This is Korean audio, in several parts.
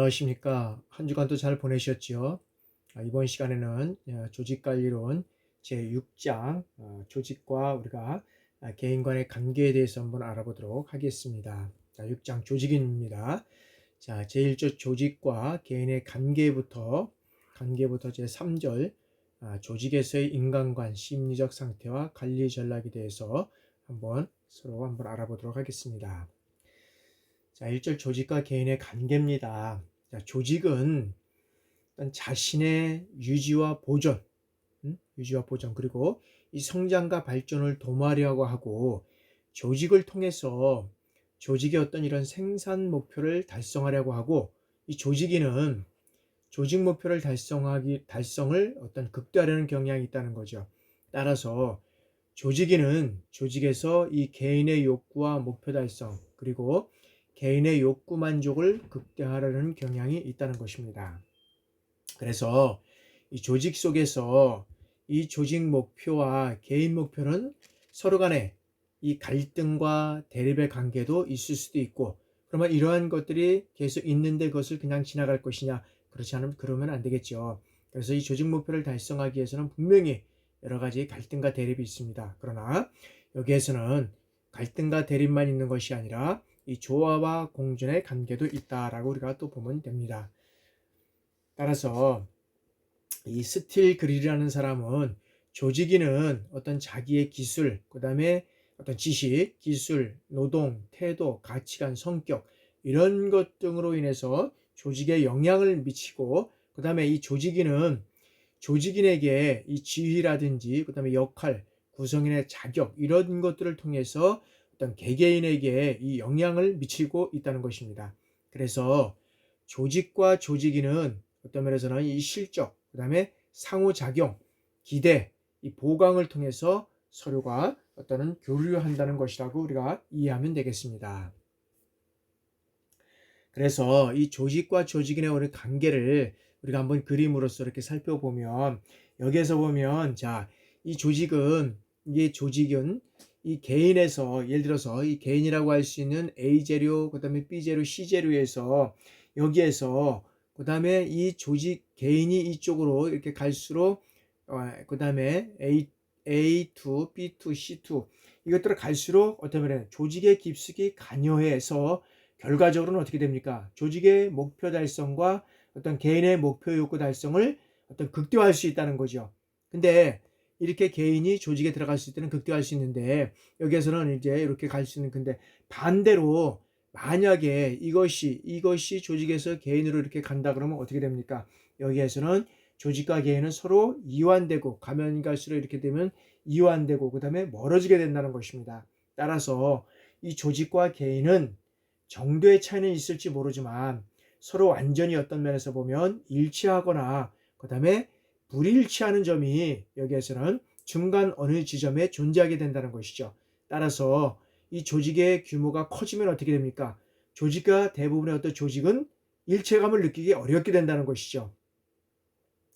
안녕하십니까. 한 주간도 잘 보내셨지요? 이번 시간에는 조직관리론 제6장 조직과 우리가 개인 간의 관계에 대해서 한번 알아보도록 하겠습니다. 자, 6장 조직인입니다. 자, 제1조 조직과 개인의 관계부터 제3절 조직에서의 인간관, 심리적 상태와 관리 전략에 대해서 서로 한번 알아보도록 하겠습니다. 자, 1절 조직과 개인의 관계입니다. 자, 조직은 일단 자신의 유지와 보존, 그리고 이 성장과 발전을 도모하려고 하고, 조직을 통해서 조직의 어떤 이런 생산 목표를 달성하려고 하고, 이 조직인은 조직 목표를 달성을 어떤 극대화하려는 경향이 있다는 거죠. 따라서 조직인은 조직에서 이 개인의 욕구와 목표 달성, 그리고 개인의 욕구 만족을 극대화하려는 경향이 있다는 것입니다. 그래서 이 조직 속에서 이 조직 목표와 개인 목표는 서로 간에 이 갈등과 대립의 관계도 있을 수도 있고, 그러면 이러한 것들이 계속 있는데 그것을 그냥 지나갈 것이냐? 그렇지 않으면 그러면 안 되겠죠. 그래서 이 조직 목표를 달성하기 위해서는 분명히 여러 가지 갈등과 대립이 있습니다. 그러나 여기에서는 갈등과 대립만 있는 것이 아니라 이 조화와 공존의 관계도 있다라고 우리가 또 보면 됩니다. 따라서 이 스틸 그릴이라는 사람은 조직인은 어떤 자기의 기술, 그 다음에 어떤 지식, 기술, 노동, 태도, 가치관, 성격 이런 것 등으로 인해서 조직에 영향을 미치고, 그 다음에 이 조직인은 조직인에게 이 지위라든지 그 다음에 역할, 구성인의 자격 이런 것들을 통해서 어떤 개개인에게 이 영향을 미치고 있다는 것입니다. 그래서 조직과 조직인은 어떤 면에서는 이 실적, 그 다음에 상호작용, 기대, 이 보강을 통해서 서로가 어떤 교류한다는 것이라고 우리가 이해하면 되겠습니다. 그래서 이 조직과 조직인의 우리 관계를 우리가 한번 그림으로써 이렇게 살펴보면, 여기에서 보면 자, 이 조직은 이 개인에서, 예를 들어서 이 개인이라고 할 수 있는 A 재료, 그 다음에 B 재료, C 재료에서 여기에서 그 다음에 이 조직 개인이 이쪽으로 이렇게 갈수록 그 다음에 A2, B2, C2 이것들을 갈수록 어떤 면에 조직의 깊숙이 관여해서 결과적으로는 어떻게 됩니까? 조직의 목표 달성과 어떤 개인의 목표 욕구 달성을 어떤 극대화할 수 있다는 거죠. 근데 이렇게 개인이 조직에 들어갔을 때는 극대화할 수 있는데, 여기에서는 이제 이렇게 갈 수 있는, 근데 반대로 만약에 이것이 조직에서 개인으로 이렇게 간다 그러면 어떻게 됩니까? 여기에서는 조직과 개인은 서로 이완되고, 가면 갈수록 이렇게 되면 이완되고 그 다음에 멀어지게 된다는 것입니다. 따라서 이 조직과 개인은 정도의 차이는 있을지 모르지만 서로 완전히 어떤 면에서 보면 일치하거나 그 다음에 불일치하는 점이 여기에서는 중간 어느 지점에 존재하게 된다는 것이죠. 따라서 이 조직의 규모가 커지면 어떻게 됩니까? 조직과 대부분의 어떤 조직은 일체감을 느끼기 어렵게 된다는 것이죠.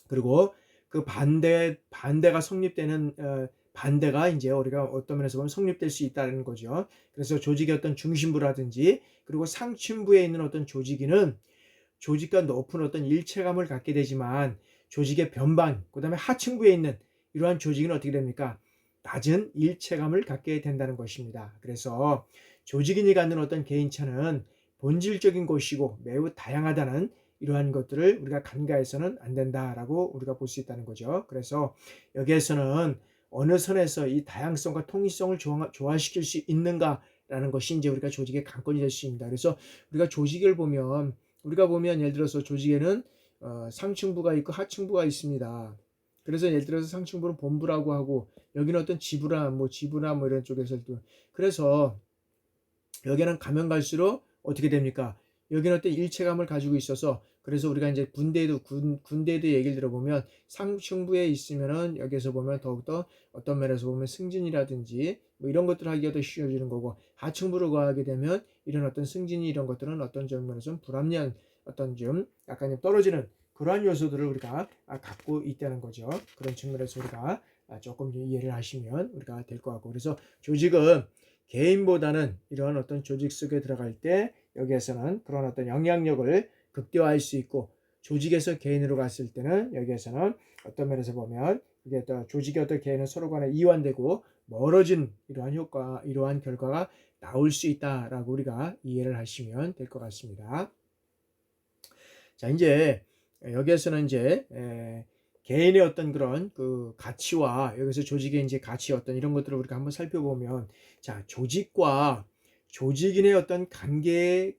그리고 그 반대가 성립되는 반대가 이제 우리가 어떤 면에서 보면 성립될 수 있다는 거죠. 그래서 조직의 어떤 중심부라든지 그리고 상층부에 있는 어떤 조직인은 조직과 높은 어떤 일체감을 갖게 되지만, 조직의 변방, 그 다음에 하층부에 있는 이러한 조직은 어떻게 됩니까? 낮은 일체감을 갖게 된다는 것입니다. 그래서 조직인이 갖는 어떤 개인차는 본질적인 것이고 매우 다양하다는 이러한 것들을 우리가 간과해서는 안 된다라고 우리가 볼 수 있다는 거죠. 그래서 여기에서는 어느 선에서 이 다양성과 통일성을 조화시킬 수 있는가라는 것이 이제 우리가 조직의 관건이 될 수 있습니다. 그래서 우리가 조직을 보면 예를 들어서 조직에는 상층부가 있고 하층부가 있습니다. 그래서 예를 들어서 상층부는 본부라고 하고, 여기는 어떤 지부나 뭐 이런 쪽에서도, 그래서 여기는 가면 갈수록 어떻게 됩니까? 여기는 어떤 일체감을 가지고 있어서, 그래서 우리가 이제 군대도 얘기를 들어보면 상층부에 있으면은 여기서 보면 더욱더 어떤 면에서 보면 승진이라든지 뭐 이런 것들을 하기가 더 쉬워지는 거고, 하층부로 가게 되면 이런 어떤 승진이 이런 것들은 어떤 점에서 불합리한 어떤 좀 약간 좀 떨어지는 그러한 요소들을 우리가 갖고 있다는 거죠. 그런 측면에서 우리가 조금 이해를 하시면 우리가 될 것 같고, 그래서 조직은 개인보다는 이러한 어떤 조직 속에 들어갈 때 여기에서는 그런 어떤 영향력을 극대화할 수 있고, 조직에서 개인으로 갔을 때는 여기에서는 어떤 면에서 보면 이게 또 조직의 어떤 개인은 서로 간에 이완되고 멀어진 이러한 효과, 이러한 결과가 나올 수 있다라고 우리가 이해를 하시면 될 것 같습니다. 자, 이제 여기에서는 이제 개인의 어떤 그런 그 가치와 여기서 조직의 이제 가치 어떤 이런 것들을 우리가 한번 살펴보면, 자, 조직과 조직인의 어떤 관계에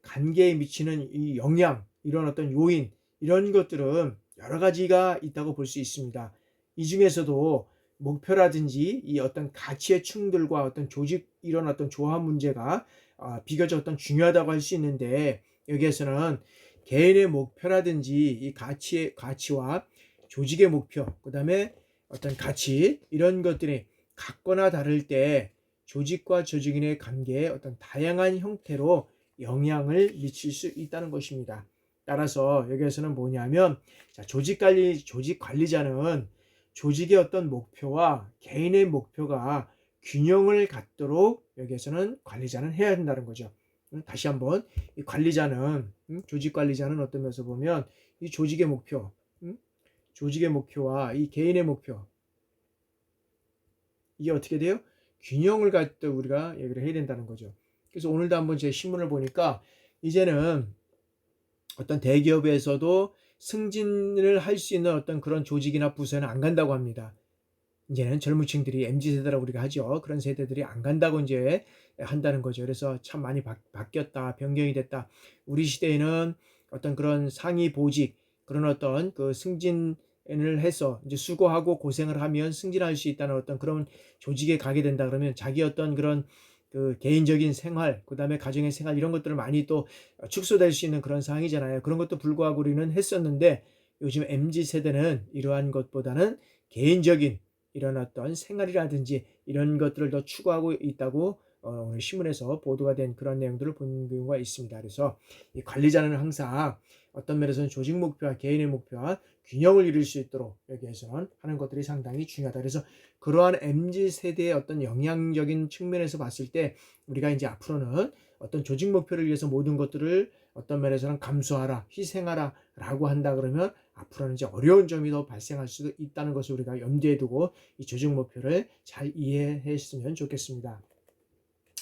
미치는 이 영향, 이런 어떤 요인, 이런 것들은 여러 가지가 있다고 볼 수 있습니다. 이 중에서도 목표라든지 이 어떤 가치의 충돌과 어떤 조직 이런 어떤 조합 문제가 비교적 어떤 중요하다고 할 수 있는데, 여기에서는 개인의 목표라든지 이 가치와 조직의 목표, 그 다음에 어떤 가치, 이런 것들이 같거나 다를 때 조직과 조직인의 관계에 어떤 다양한 형태로 영향을 미칠 수 있다는 것입니다. 따라서 여기에서는 뭐냐면, 자, 조직 관리자는 조직의 어떤 목표와 개인의 목표가 균형을 갖도록 여기에서는 관리자는 해야 된다는 거죠. 다시 한번, 이 관리자는, 조직 관리자는 어떤 면에서 보면 이 조직의 목표, 조직의 목표와 이 개인의 목표, 이게 어떻게 돼요? 균형을 갖도록 우리가 얘기를 해야 된다는 거죠. 그래서 오늘도 한번 제 신문을 보니까 이제는 어떤 대기업에서도 승진을 할 수 있는 어떤 그런 조직이나 부서는 안 간다고 합니다. 이제는 젊은 층들이 MZ세대라고 우리가 하죠. 그런 세대들이 안 간다고 이제 한다는 거죠. 그래서 참 많이 바뀌었다, 변경이 됐다. 우리 시대에는 어떤 그런 상위 보직, 그런 어떤 그 승진을 해서 이제 수고하고 고생을 하면 승진할 수 있다는 어떤 그런 조직에 가게 된다 그러면 자기 어떤 그런 그 개인적인 생활, 그 다음에 가정의 생활, 이런 것들을 많이 또 축소될 수 있는 그런 상황이잖아요. 그런 것도 불구하고 우리는 했었는데, 요즘 MZ세대는 이러한 것보다는 개인적인 이런 어떤 생활이라든지 이런 것들을 더 추구하고 있다고 오늘 신문에서 보도가 된 그런 내용들을 본 경우가 있습니다. 그래서 이 관리자는 항상 어떤 면에서는 조직 목표와 개인의 목표와 균형을 이룰 수 있도록 여기에서는 하는 것들이 상당히 중요하다. 그래서 그러한 MZ세대의 어떤 영향적인 측면에서 봤을 때 우리가 이제 앞으로는 어떤 조직 목표를 위해서 모든 것들을 어떤 면에서는 감수하라, 희생하라 라고 한다 그러면 앞으로는 이제 어려운 점이 더 발생할 수도 있다는 것을 우리가 염두에 두고 이 조직 목표를 잘 이해했으면 좋겠습니다.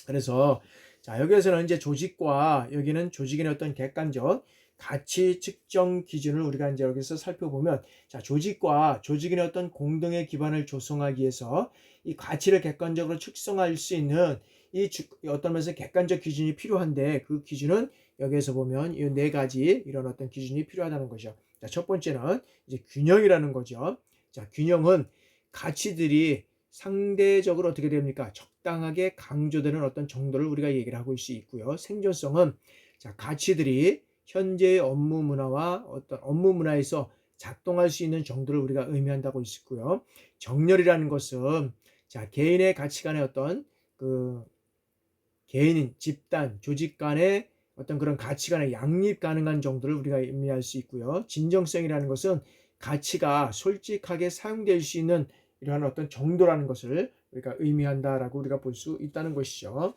그래서 자, 여기에서는 이제 조직과 여기는 조직인의 어떤 객관적 가치 측정 기준을 우리가 이제 여기서 살펴보면, 자, 조직과 조직인의 어떤 공동의 기반을 조성하기 위해서 이 가치를 객관적으로 측정할 수 있는 이 어떤 면에서 객관적 기준이 필요한데, 그 기준은 여기에서 보면 이 네 가지 이런 어떤 기준이 필요하다는 거죠. 자, 첫 번째는 이제 균형이라는 거죠. 자, 균형은 가치들이 상대적으로 어떻게 됩니까? 적당하게 강조되는 어떤 정도를 우리가 얘기를 하고 있을 수 있고요. 생존성은, 자, 가치들이 현재의 업무 문화와 어떤 업무 문화에서 작동할 수 있는 정도를 우리가 의미한다고 있고요. 정렬이라는 것은, 자, 개인의 가치관의 어떤 그 개인, 집단, 조직 간의 어떤 그런 가치관의 양립 가능한 정도를 우리가 의미할 수 있고요. 진정성이라는 것은 가치가 솔직하게 사용될 수 있는 이러한 어떤 정도라는 것을 우리가 의미한다라고 우리가 볼 수 있다는 것이죠.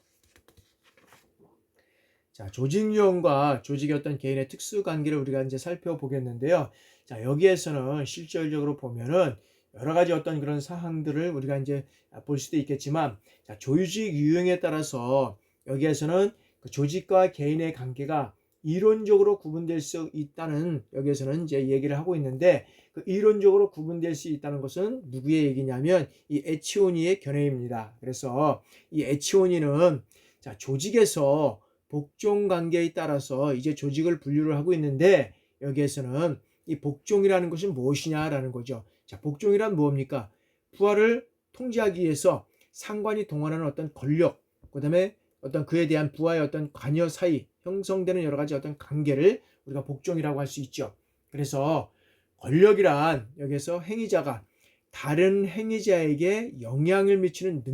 자, 조직 유형과 조직의 어떤 개인의 특수 관계를 우리가 이제 살펴보겠는데요. 자, 여기에서는 실질적으로 보면은 여러 가지 어떤 그런 사항들을 우리가 이제 볼 수도 있겠지만, 자, 조직 유형에 따라서 여기에서는 그 조직과 개인의 관계가 이론적으로 구분될 수 있다는 여기에서는 이제 얘기를 하고 있는데, 그 이론적으로 구분될 수 있다는 것은 누구의 얘기냐면 이 에치오니의 견해입니다. 그래서 이 에치오니는, 자, 조직에서 복종 관계에 따라서 이제 조직을 분류를 하고 있는데, 여기에서는 이 복종이라는 것은 무엇이냐라는 거죠. 자, 복종이란 무엇입니까? 부하를 통제하기 위해서 상관이 동원하는 어떤 권력, 그 다음에 어떤 그에 대한 부하의 어떤 관여 사이 형성되는 여러 가지 어떤 관계를 우리가 복종이라고 할 수 있죠. 그래서 권력이란 여기서 행위자가 다른 행위자에게 영향을 미치는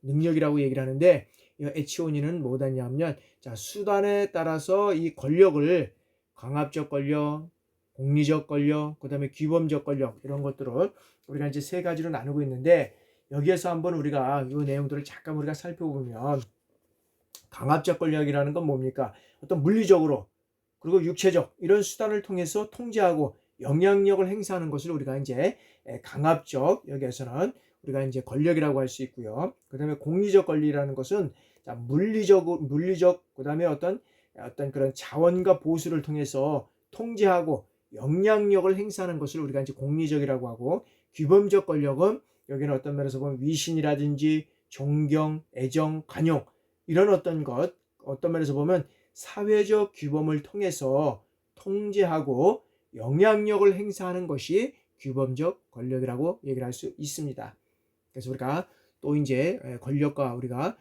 능력이라고 얘기를 하는데, 에치오니는 뭐냐면, 자, 수단에 따라서 이 권력을 강압적 권력, 공리적 권력, 그 다음에 규범적 권력, 이런 것들을 우리가 이제 세 가지로 나누고 있는데, 여기에서 한번 우리가 이 내용들을 잠깐 우리가 살펴보면, 강압적 권력이라는 건 뭡니까? 어떤 물리적으로 그리고 육체적 이런 수단을 통해서 통제하고 영향력을 행사하는 것을 우리가 이제 강압적, 여기에서는 우리가 이제 권력이라고 할 수 있고요. 그다음에 공리적 권리라는 것은 자, 물리적 그다음에 어떤 그런 자원과 보수를 통해서 통제하고 영향력을 행사하는 것을 우리가 이제 공리적이라고 하고, 규범적 권력은 여기는 어떤 면에서 보면 위신이라든지 존경, 애정, 관용 이런 어떤 면에서 보면 사회적 규범을 통해서 통제하고 영향력을 행사하는 것이 규범적 권력이라고 얘기를 할 수 있습니다. 그래서 우리가 또 이제 권력과 우리가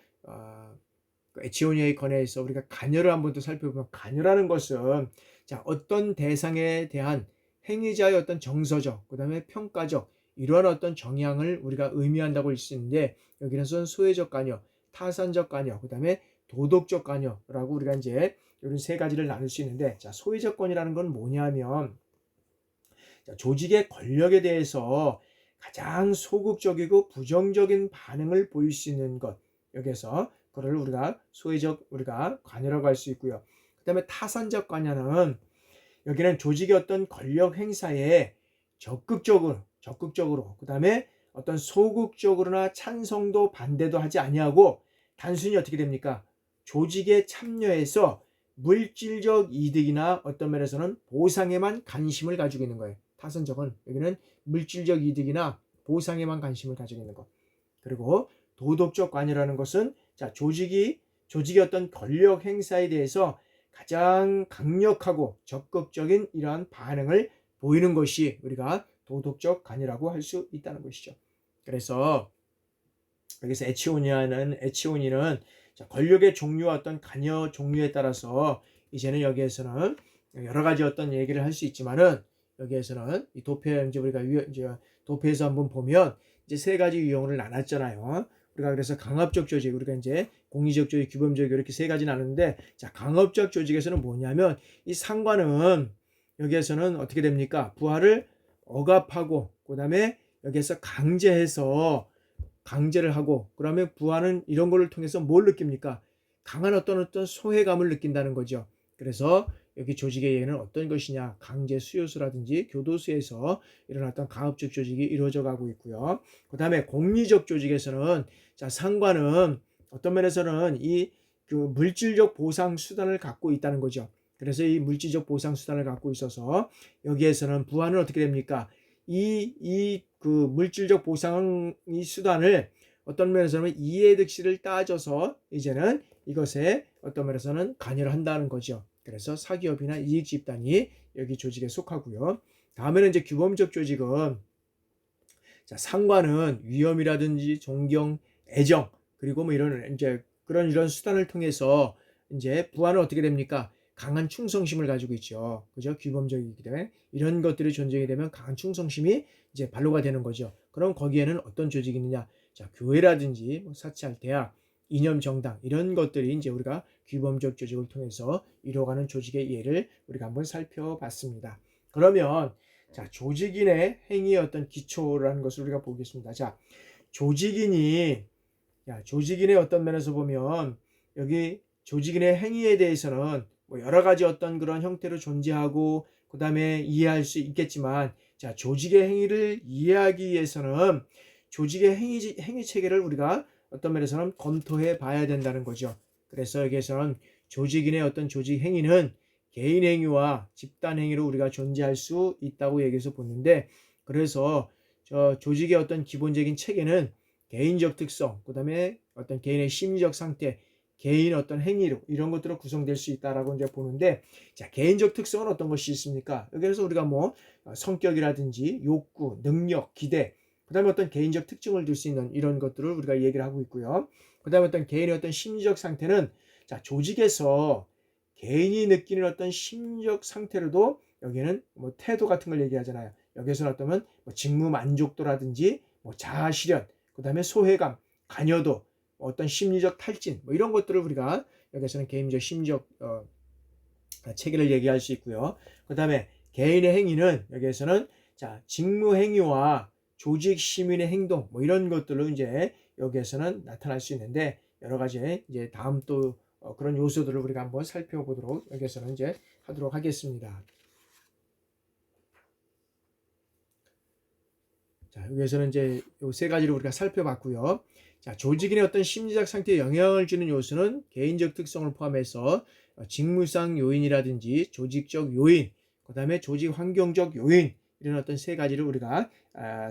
에치오니아의 건에서 우리가 간여를 한번 또 살펴보면, 간여라는 것은 자, 어떤 대상에 대한 행위자의 어떤 정서적, 그 다음에 평가적 이러한 어떤 정향을 우리가 의미한다고 할 수 있는데, 여기는 소외적 간여, 타산적 간여, 그 다음에 도덕적 간여라고 우리가 이제 이런 세 가지를 나눌 수 있는데, 자, 소외적권이라는 건 뭐냐면, 자, 조직의 권력에 대해서 가장 소극적이고 부정적인 반응을 보일 수 있는 것, 여기에서 그걸 우리가 소외적 우리가 관여라고 할 수 있고요. 그 다음에 타산적 관여는 여기는 조직의 어떤 권력 행사에 적극적으로 그 다음에 어떤 소극적으로나 찬성도 반대도 하지 아니하고 단순히 어떻게 됩니까? 조직에 참여해서 물질적 이득이나 어떤 면에서는 보상에만 관심을 가지고 있는 거예요. 타선적은 여기는 물질적 이득이나 보상에만 관심을 가지고 있는 것. 그리고 도덕적 관여라는 것은 자, 조직의 어떤 권력 행사에 대해서 가장 강력하고 적극적인 이러한 반응을 보이는 것이 우리가 도덕적 관여라고 할 수 있다는 것이죠. 그래서 여기서 에치오니는 권력의 종류와 어떤 관여 종류에 따라서 이제는 여기에서는 여러 가지 어떤 얘기를 할 수 있지만은, 여기에서는 이 도표 이제 우리가 이제 도표에서 한번 보면 이제 세 가지 유형을 나눴잖아요. 우리가 그래서 강압적 조직, 우리가 이제 공리적 조직, 규범적 이렇게 세 가지 나누는데, 자, 강압적 조직에서는 뭐냐면 이 상관은 여기에서는 어떻게 됩니까? 부하를 억압하고 그다음에 여기에서 강제를 하고, 그러면 부하는 이런 거를 통해서 뭘 느낍니까? 강한 어떤 소외감을 느낀다는 거죠. 그래서 여기 조직의 예는 어떤 것이냐? 강제 수요소라든지 교도소에서 이런 어떤 강압적 조직이 이루어져 가고 있고요. 그 다음에 공리적 조직에서는 자, 상관은 어떤 면에서는 그 물질적 보상 수단을 갖고 있다는 거죠. 그래서 이 물질적 보상 수단을 갖고 있어서 여기에서는 부하는 어떻게 됩니까? 그 물질적 보상 이 수단을 어떤 면에서는 이해득실을 따져서 이제는 이것에 어떤 면에서는 관여를 한다는 거죠. 그래서 사기업이나 이익집단이 여기 조직에 속하고요. 다음에는 이제 규범적 조직은 자, 상관은 위험이라든지 존경, 애정 그리고 뭐 이런 이제 이런 수단을 통해서 이제 부하는 어떻게 됩니까? 강한 충성심을 가지고 있죠. 그죠? 규범적이기 때문에 이런 것들이 존재하게 되면 강한 충성심이 이제 발로가 되는 거죠. 그럼 거기에는 어떤 조직이 있느냐? 자, 교회라든지 뭐 사찰, 대학, 이념 정당 이런 것들이 이제 우리가 규범적 조직을 통해서 이루어가는 조직의 예를 우리가 한번 살펴봤습니다. 그러면 자, 조직인의 행위의 어떤 기초라는 것을 우리가 보겠습니다. 자, 조직인의 어떤 면에서 보면 여기 조직인의 행위에 대해서는 뭐 여러 가지 어떤 그런 형태로 존재하고 그 다음에 이해할 수 있겠지만, 자, 조직의 행위를 이해하기 위해서는 조직의 행위 체계를 우리가 어떤 면에서는 검토해 봐야 된다는 거죠. 그래서 여기에서는 조직인의 어떤 조직 행위는 개인 행위와 집단 행위로 우리가 존재할 수 있다고 얘기해서 보는데, 그래서 조직의 어떤 기본적인 체계는 개인적 특성, 그 다음에 어떤 개인의 심리적 상태, 개인 어떤 행위로 이런 것들로 구성될 수 있다라고 이제 보는데, 자, 개인적 특성은 어떤 것이 있습니까? 여기서 우리가 뭐 성격이라든지 욕구, 능력, 기대, 그 다음에 어떤 개인적 특징을 줄 수 있는 이런 것들을 우리가 얘기를 하고 있고요. 그 다음에 어떤 개인의 어떤 심리적 상태는 자, 조직에서 개인이 느끼는 어떤 심리적 상태로도 여기는 뭐 태도 같은 걸 얘기하잖아요. 여기서는 어떠면 뭐 직무 만족도라든지 뭐 자아 실현, 그 다음에 소외감, 관여도, 어떤 심리적 탈진, 뭐 이런 것들을 우리가 여기서는 개인적 심리적 체계를 얘기할 수 있고요. 그 다음에 개인의 행위는 여기에서는 자, 직무 행위와 조직 시민의 행동, 뭐 이런 것들로 이제 여기에서는 나타날 수 있는데, 여러 가지 이제 다음 또 그런 요소들을 우리가 한번 살펴보도록 여기서는 이제 하도록 하겠습니다. 자, 여기에서는 이제 요 세 가지를 우리가 살펴봤고요. 자, 조직인의 어떤 심리적 상태에 영향을 주는 요소는 개인적 특성을 포함해서 직무상 요인이라든지 조직적 요인, 그 다음에 조직 환경적 요인, 이런 어떤 세 가지를 우리가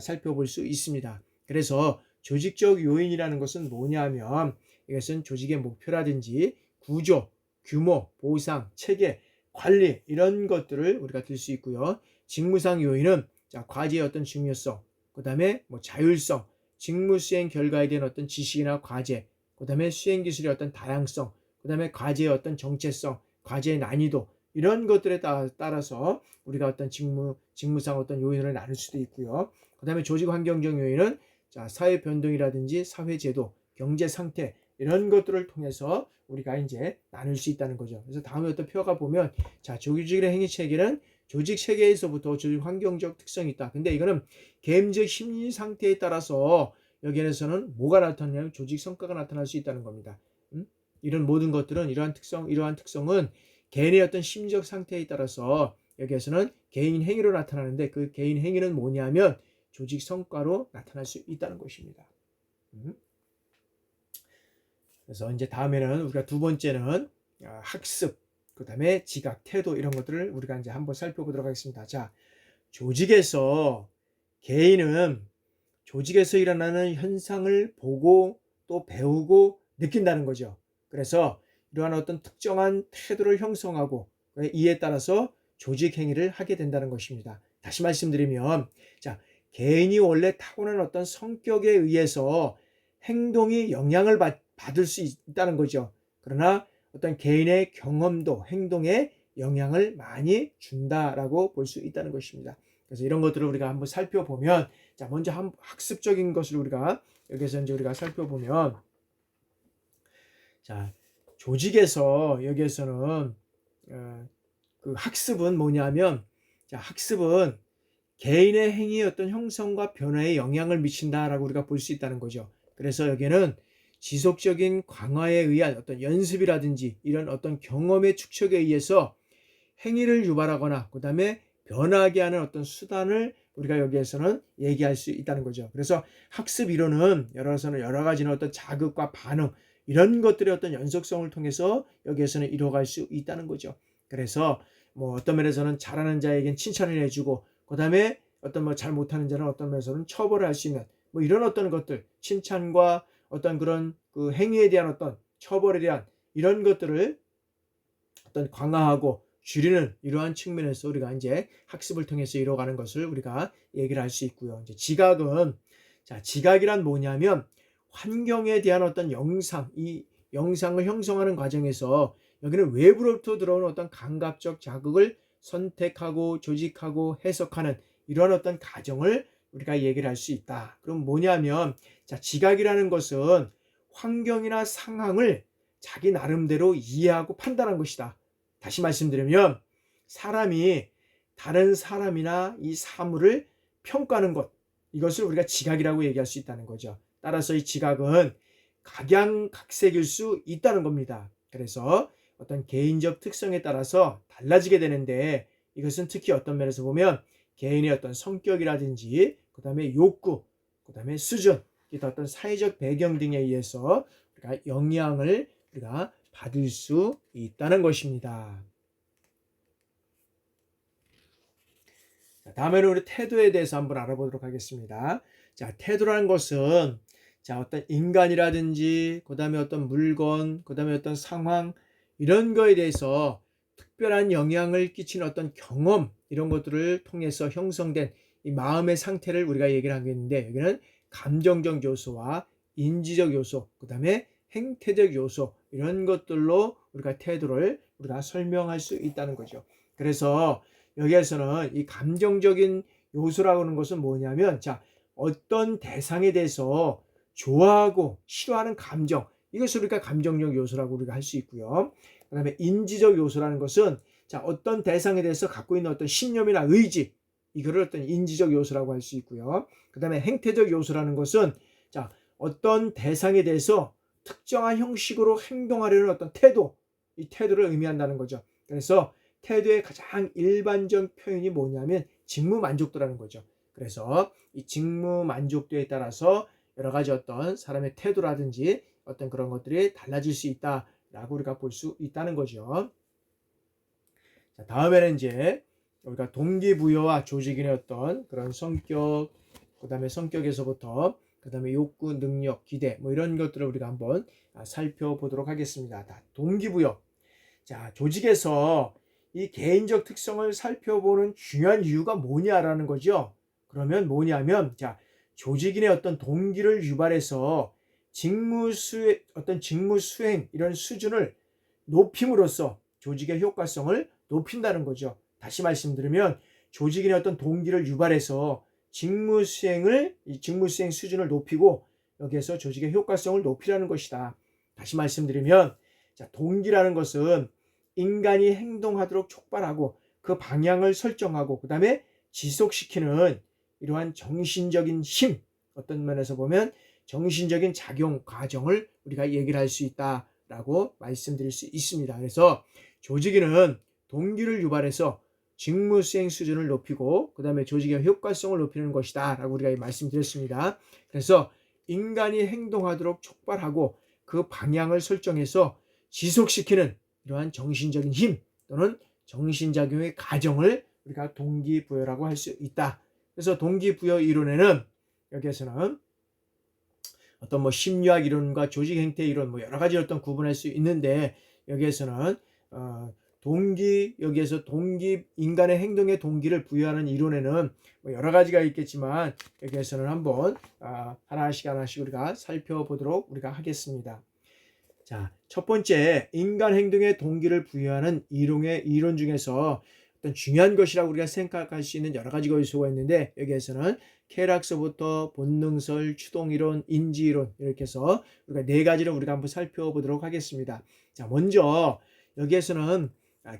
살펴볼 수 있습니다. 그래서 조직적 요인이라는 것은 뭐냐면 이것은 조직의 목표라든지 구조, 규모, 보상, 체계, 관리 이런 것들을 우리가 들 수 있고요. 직무상 요인은 자, 과제의 어떤 중요성, 그 다음에 뭐 자율성, 직무 수행 결과에 대한 어떤 지식이나 과제, 그 다음에 수행 기술의 어떤 다양성, 그 다음에 과제의 어떤 정체성, 과제의 난이도, 이런 것들에 따라서 우리가 어떤 직무상 어떤 요인을 나눌 수도 있고요. 그 다음에 조직 환경적 요인은 자, 사회 변동이라든지 사회 제도, 경제 상태, 이런 것들을 통해서 우리가 이제 나눌 수 있다는 거죠. 그래서 다음에 어떤 표가 보면 자, 조직의 행위 체계는 조직 체계에서부터 조직 환경적 특성이 있다. 근데 이거는 개인적 심리 상태에 따라서 여기에서는 뭐가 나타나냐면 조직 성과가 나타날 수 있다는 겁니다. 이런 모든 것들은 이러한 특성은 개인의 어떤 심리적 상태에 따라서 여기에서는 개인 행위로 나타나는데 그 개인 행위는 뭐냐면 조직 성과로 나타날 수 있다는 것입니다. 그래서 이제 다음에는 우리가 두 번째는 학습, 그 다음에 지각, 태도 이런 것들을 우리가 이제 한번 살펴보도록 하겠습니다. 자, 조직에서 개인은 조직에서 일어나는 현상을 보고 또 배우고 느낀다는 거죠. 그래서 이러한 어떤 특정한 태도를 형성하고 이에 따라서 조직 행위를 하게 된다는 것입니다. 다시 말씀드리면 자, 개인이 원래 타고난 어떤 성격에 의해서 행동이 영향을 받을 수 있다는 거죠. 그러나 어떤 개인의 경험도 행동에 영향을 많이 준다라고 볼 수 있다는 것입니다. 그래서 이런 것들을 우리가 한번 살펴보면 자, 먼저 학습적인 것을 우리가 여기서 이제 우리가 살펴보면 자, 조직에서 여기에서는 그 학습은 뭐냐면 자, 학습은 개인의 행위의 어떤 형성과 변화에 영향을 미친다라고 우리가 볼 수 있다는 거죠. 그래서 여기는 지속적인 강화에 의한 어떤 연습이라든지 이런 어떤 경험의 축적에 의해서 행위를 유발하거나 그 다음에 변하게 하는 어떤 수단을 우리가 여기에서는 얘기할 수 있다는 거죠. 그래서 학습 이론은 여러 가지는 어떤 자극과 반응 이런 것들의 어떤 연속성을 통해서 여기에서는 이루어갈 수 있다는 거죠. 그래서 뭐 어떤 면에서는 잘하는 자에겐 칭찬을 해주고 그 다음에 어떤 뭐 잘 못하는 자는 어떤 면에서는 처벌을 할 수 있는 뭐 이런 어떤 것들 칭찬과 어떤 그런 그 행위에 대한 어떤 처벌에 대한 이런 것들을 어떤 강화하고 줄이는 이러한 측면에서 우리가 이제 학습을 통해서 이루어가는 것을 우리가 얘기를 할 수 있고요. 이제 지각은 자, 지각이란 뭐냐면 환경에 대한 어떤 이 영상을 형성하는 과정에서 여기는 외부로부터 들어오는 어떤 감각적 자극을 선택하고 조직하고 해석하는 이런 어떤 과정을 우리가 얘기를 할 수 있다. 그럼 뭐냐면 자, 지각이라는 것은 환경이나 상황을 자기 나름대로 이해하고 판단한 것이다. 다시 말씀드리면 사람이 다른 사람이나 이 사물을 평가하는 것 이것을 우리가 지각이라고 얘기할 수 있다는 거죠. 따라서 이 지각은 각양각색일 수 있다는 겁니다. 그래서 어떤 개인적 특성에 따라서 달라지게 되는데 이것은 특히 어떤 면에서 보면 개인의 어떤 성격이라든지 그 다음에 욕구, 그 다음에 수준, 기타 어떤 사회적 배경 등에 의해서 우리가 영향을 우리가 받을 수 있다는 것입니다. 다음에는 우리 태도에 대해서 한번 알아보도록 하겠습니다. 자, 태도라는 것은 자, 어떤 인간이라든지 그 다음에 어떤 물건, 그 다음에 어떤 상황 이런 거에 대해서 특별한 영향을 끼치는 어떤 경험 이런 것들을 통해서 형성된 이 마음의 상태를 우리가 얘기를 하겠는데 여기는 감정적 요소와 인지적 요소, 그 다음에 행태적 요소 이런 것들로 우리가 태도를 우리가 설명할 수 있다는 거죠. 그래서 여기에서는 이 감정적인 요소라고 하는 것은 뭐냐면 자, 어떤 대상에 대해서 좋아하고 싫어하는 감정 이것을 우리가 감정적 요소라고 우리가 할 수 있고요. 그 다음에 인지적 요소라는 것은 자, 어떤 대상에 대해서 갖고 있는 어떤 신념이나 의지 이거를 어떤 인지적 요소라고 할 수 있고요. 그 다음에 행태적 요소라는 것은 자, 어떤 대상에 대해서 특정한 형식으로 행동하려는 어떤 태도 이 태도를 의미한다는 거죠. 그래서 태도의 가장 일반적 표현이 뭐냐면 직무 만족도라는 거죠. 그래서 이 직무 만족도에 따라서 여러 가지 어떤 사람의 태도라든지 어떤 그런 것들이 달라질 수 있다라고 우리가 볼 수 있다는 거죠. 자, 다음에는 이제 우리가 동기부여와 조직인의 어떤 그런 성격, 그다음에 성격에서부터 그다음에 욕구, 능력, 기대 뭐 이런 것들을 우리가 한번 살펴보도록 하겠습니다. 동기부여. 자, 조직에서 이 개인적 특성을 살펴보는 중요한 이유가 뭐냐라는 거죠. 그러면 뭐냐면, 자, 조직인의 어떤 동기를 유발해서 어떤 직무 수행 이런 수준을 높임으로써 조직의 효과성을 높인다는 거죠. 다시 말씀드리면 조직인의 어떤 동기를 유발해서 직무 수행 수준을 높이고 여기에서 조직의 효과성을 높이라는 것이다. 다시 말씀드리면, 자, 동기라는 것은 인간이 행동하도록 촉발하고 그 방향을 설정하고 그 다음에 지속시키는 이러한 정신적인 힘, 어떤 면에서 보면 정신적인 작용 과정을 우리가 얘기를 할 수 있다라고 말씀드릴 수 있습니다. 그래서 조직인은 동기를 유발해서 직무 수행 수준을 높이고 그 다음에 조직의 효과성을 높이는 것이다 라고 우리가 말씀드렸습니다. 그래서 인간이 행동하도록 촉발하고 그 방향을 설정해서 지속시키는 이러한 정신적인 힘 또는 정신작용의 과정을 우리가 동기부여라고 할 수 있다. 그래서 동기부여 이론에는 여기에서는 어떤 뭐 심리학 이론과 조직 행태 이론 뭐 여러 가지 어떤 구분할 수 있는데 여기에서는 여기에서 인간의 행동의 동기를 부여하는 이론에는 뭐 여러 가지가 있겠지만 여기에서는 한번 하나씩 우리가 살펴보도록 우리가 하겠습니다. 자, 첫 번째 인간 행동의 동기를 부여하는 이론 중에서 어떤 중요한 것이라고 우리가 생각할 수 있는 여러 가지 요소가 있는데 여기에서는 쾌락서부터 본능설, 추동이론, 인지이론 이렇게 해서 우리가 네 가지를 우리가 한번 살펴보도록 하겠습니다. 자, 먼저 여기에서는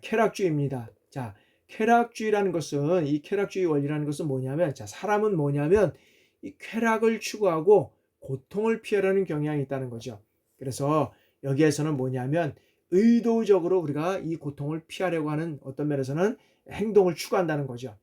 쾌락주의입니다. 자, 쾌락주의라는 것은 이 쾌락주의 원리라는 것은 뭐냐면 자, 사람은 뭐냐면 이 쾌락을 추구하고 고통을 피하려는 경향이 있다는 거죠. 그래서 여기에서는 뭐냐면 의도적으로 우리가 이 고통을 피하려고 하는 어떤 면에서는 행동을 추구한다는 거죠.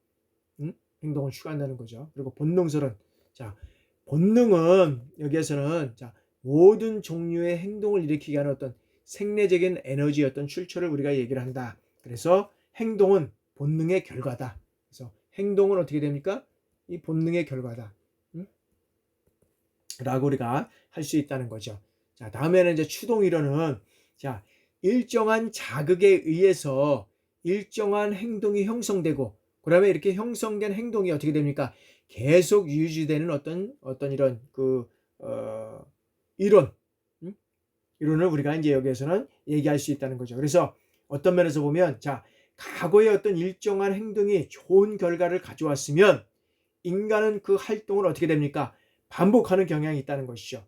행동을 추구한다는 거죠. 그리고 본능설은 자, 본능은 여기에서는 자, 모든 종류의 행동을 일으키게 하는 어떤 생리적인 에너지의 어떤 출처를 우리가 얘기를 한다. 그래서 행동은 본능의 결과다. 그래서 행동은 어떻게 됩니까? 이 본능의 결과다. 라고 우리가 할 수 있다는 거죠. 자, 다음에는 이제 추동이론은 자, 일정한 자극에 의해서 일정한 행동이 형성되고 그다음에 이렇게 형성된 행동이 어떻게 됩니까? 계속 유지되는 어떤 이런 이론을 우리가 이제 여기에서는 얘기할 수 있다는 거죠. 그래서 어떤 면에서 보면 자, 과거의 어떤 일정한 행동이 좋은 결과를 가져왔으면 인간은 그 활동을 어떻게 됩니까? 반복하는 경향이 있다는 것이죠.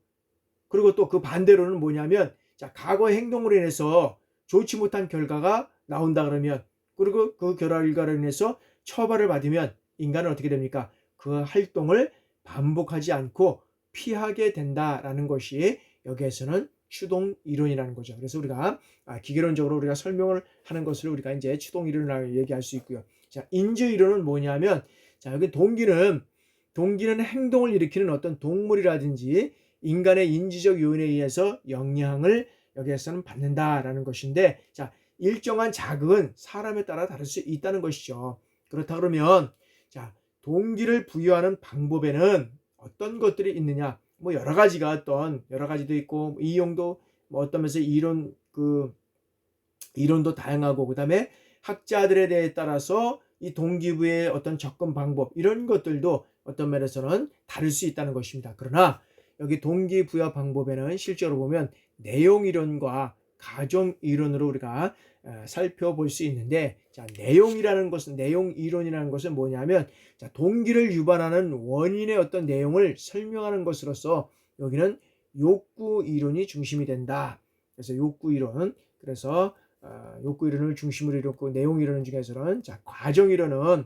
그리고 또 그 반대로는 뭐냐면 자, 과거의 행동으로 인해서 좋지 못한 결과가 나온다 그러면 그리고 그 결과로 인해서 처벌을 받으면 인간은 어떻게 됩니까? 그 활동을 반복하지 않고 피하게 된다라는 것이 여기에서는 추동 이론이라는 거죠. 그래서 우리가 기계론적으로 우리가 설명을 하는 것을 우리가 이제 추동 이론이라고 얘기할 수 있고요. 자, 인지 이론은 뭐냐면 자, 여기 동기는 행동을 일으키는 어떤 동물이라든지 인간의 인지적 요인에 의해서 영향을 여기에서는 받는다라는 것인데 자, 일정한 자극은 사람에 따라 다를 수 있다는 것이죠. 그렇다 그러면 자, 동기를 부여하는 방법에는 어떤 것들이 있느냐? 뭐 여러 가지도 있고 이용도 뭐 어떤 면에서 이론도 다양하고 그다음에 학자들에 대해 따라서 이 동기부여의 어떤 접근 방법 이런 것들도 어떤 면에서는 다를 수 있다는 것입니다. 그러나 여기 동기부여 방법에는 실제로 보면 내용 이론과 가정 이론으로 우리가 살펴볼 수 있는데 자, 내용 이론이라는 것은 뭐냐면 자, 동기를 유발하는 원인의 어떤 내용을 설명하는 것으로서 여기는 욕구 이론이 중심이 된다. 그래서 욕구 이론을 중심으로 이뤘고 내용 이론 중에서는 자, 과정 이론은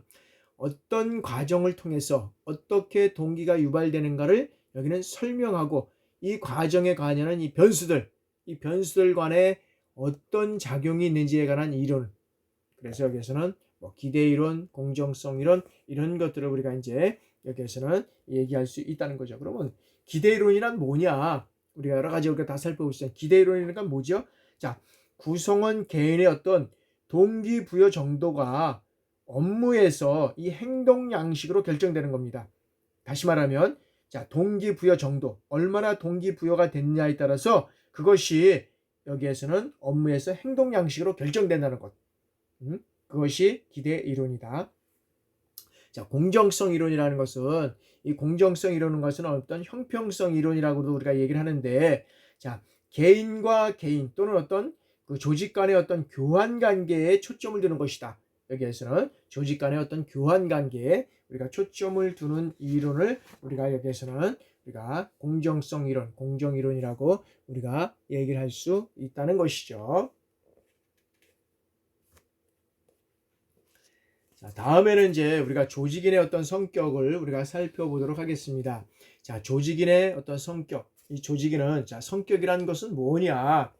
어떤 과정을 통해서 어떻게 동기가 유발되는가를 여기는 설명하고 이 과정에 관여하는 이 변수들 간에 어떤 작용이 있는지에 관한 이론 그래서 여기에서는 뭐 기대 이론, 공정성 이론 이런 것들을 우리가 이제 여기에서는 얘기할 수 있다는 거죠. 그러면 기대 이론이란 뭐냐? 우리가 여러 가지 우리가 다 살펴보시죠. 기대 이론이니까 뭐죠? 자, 구성원 개인의 어떤 동기부여 정도가 업무에서 이 행동 양식으로 결정되는 겁니다. 다시 말하면 자, 동기부여 정도, 얼마나 동기부여가 됐냐에 따라서 그것이 여기에서는 업무에서 행동 양식으로 결정된다는 것. 그것이 기대 이론이다. 자, 공정성 이론이라는 것은 이 공정성 이론은 것은 어떤 형평성 이론이라고도 우리가 얘기를 하는데, 자, 개인과 개인 또는 어떤 그 조직 간의 어떤 교환 관계에 초점을 두는 것이다. 여기에서는 조직 간의 어떤 교환 관계에 우리가 초점을 두는 이론을 우리가 여기에서는 우리가 공정성 이론, 공정 이론이라고 우리가 얘기를 할 수 있다는 것이죠. 자, 다음에는 이제 우리가 조직인의 어떤 성격을 우리가 살펴보도록 하겠습니다. 자, 조직인의 어떤 성격. 이 조직인은 자, 성격이란 것은 뭐냐?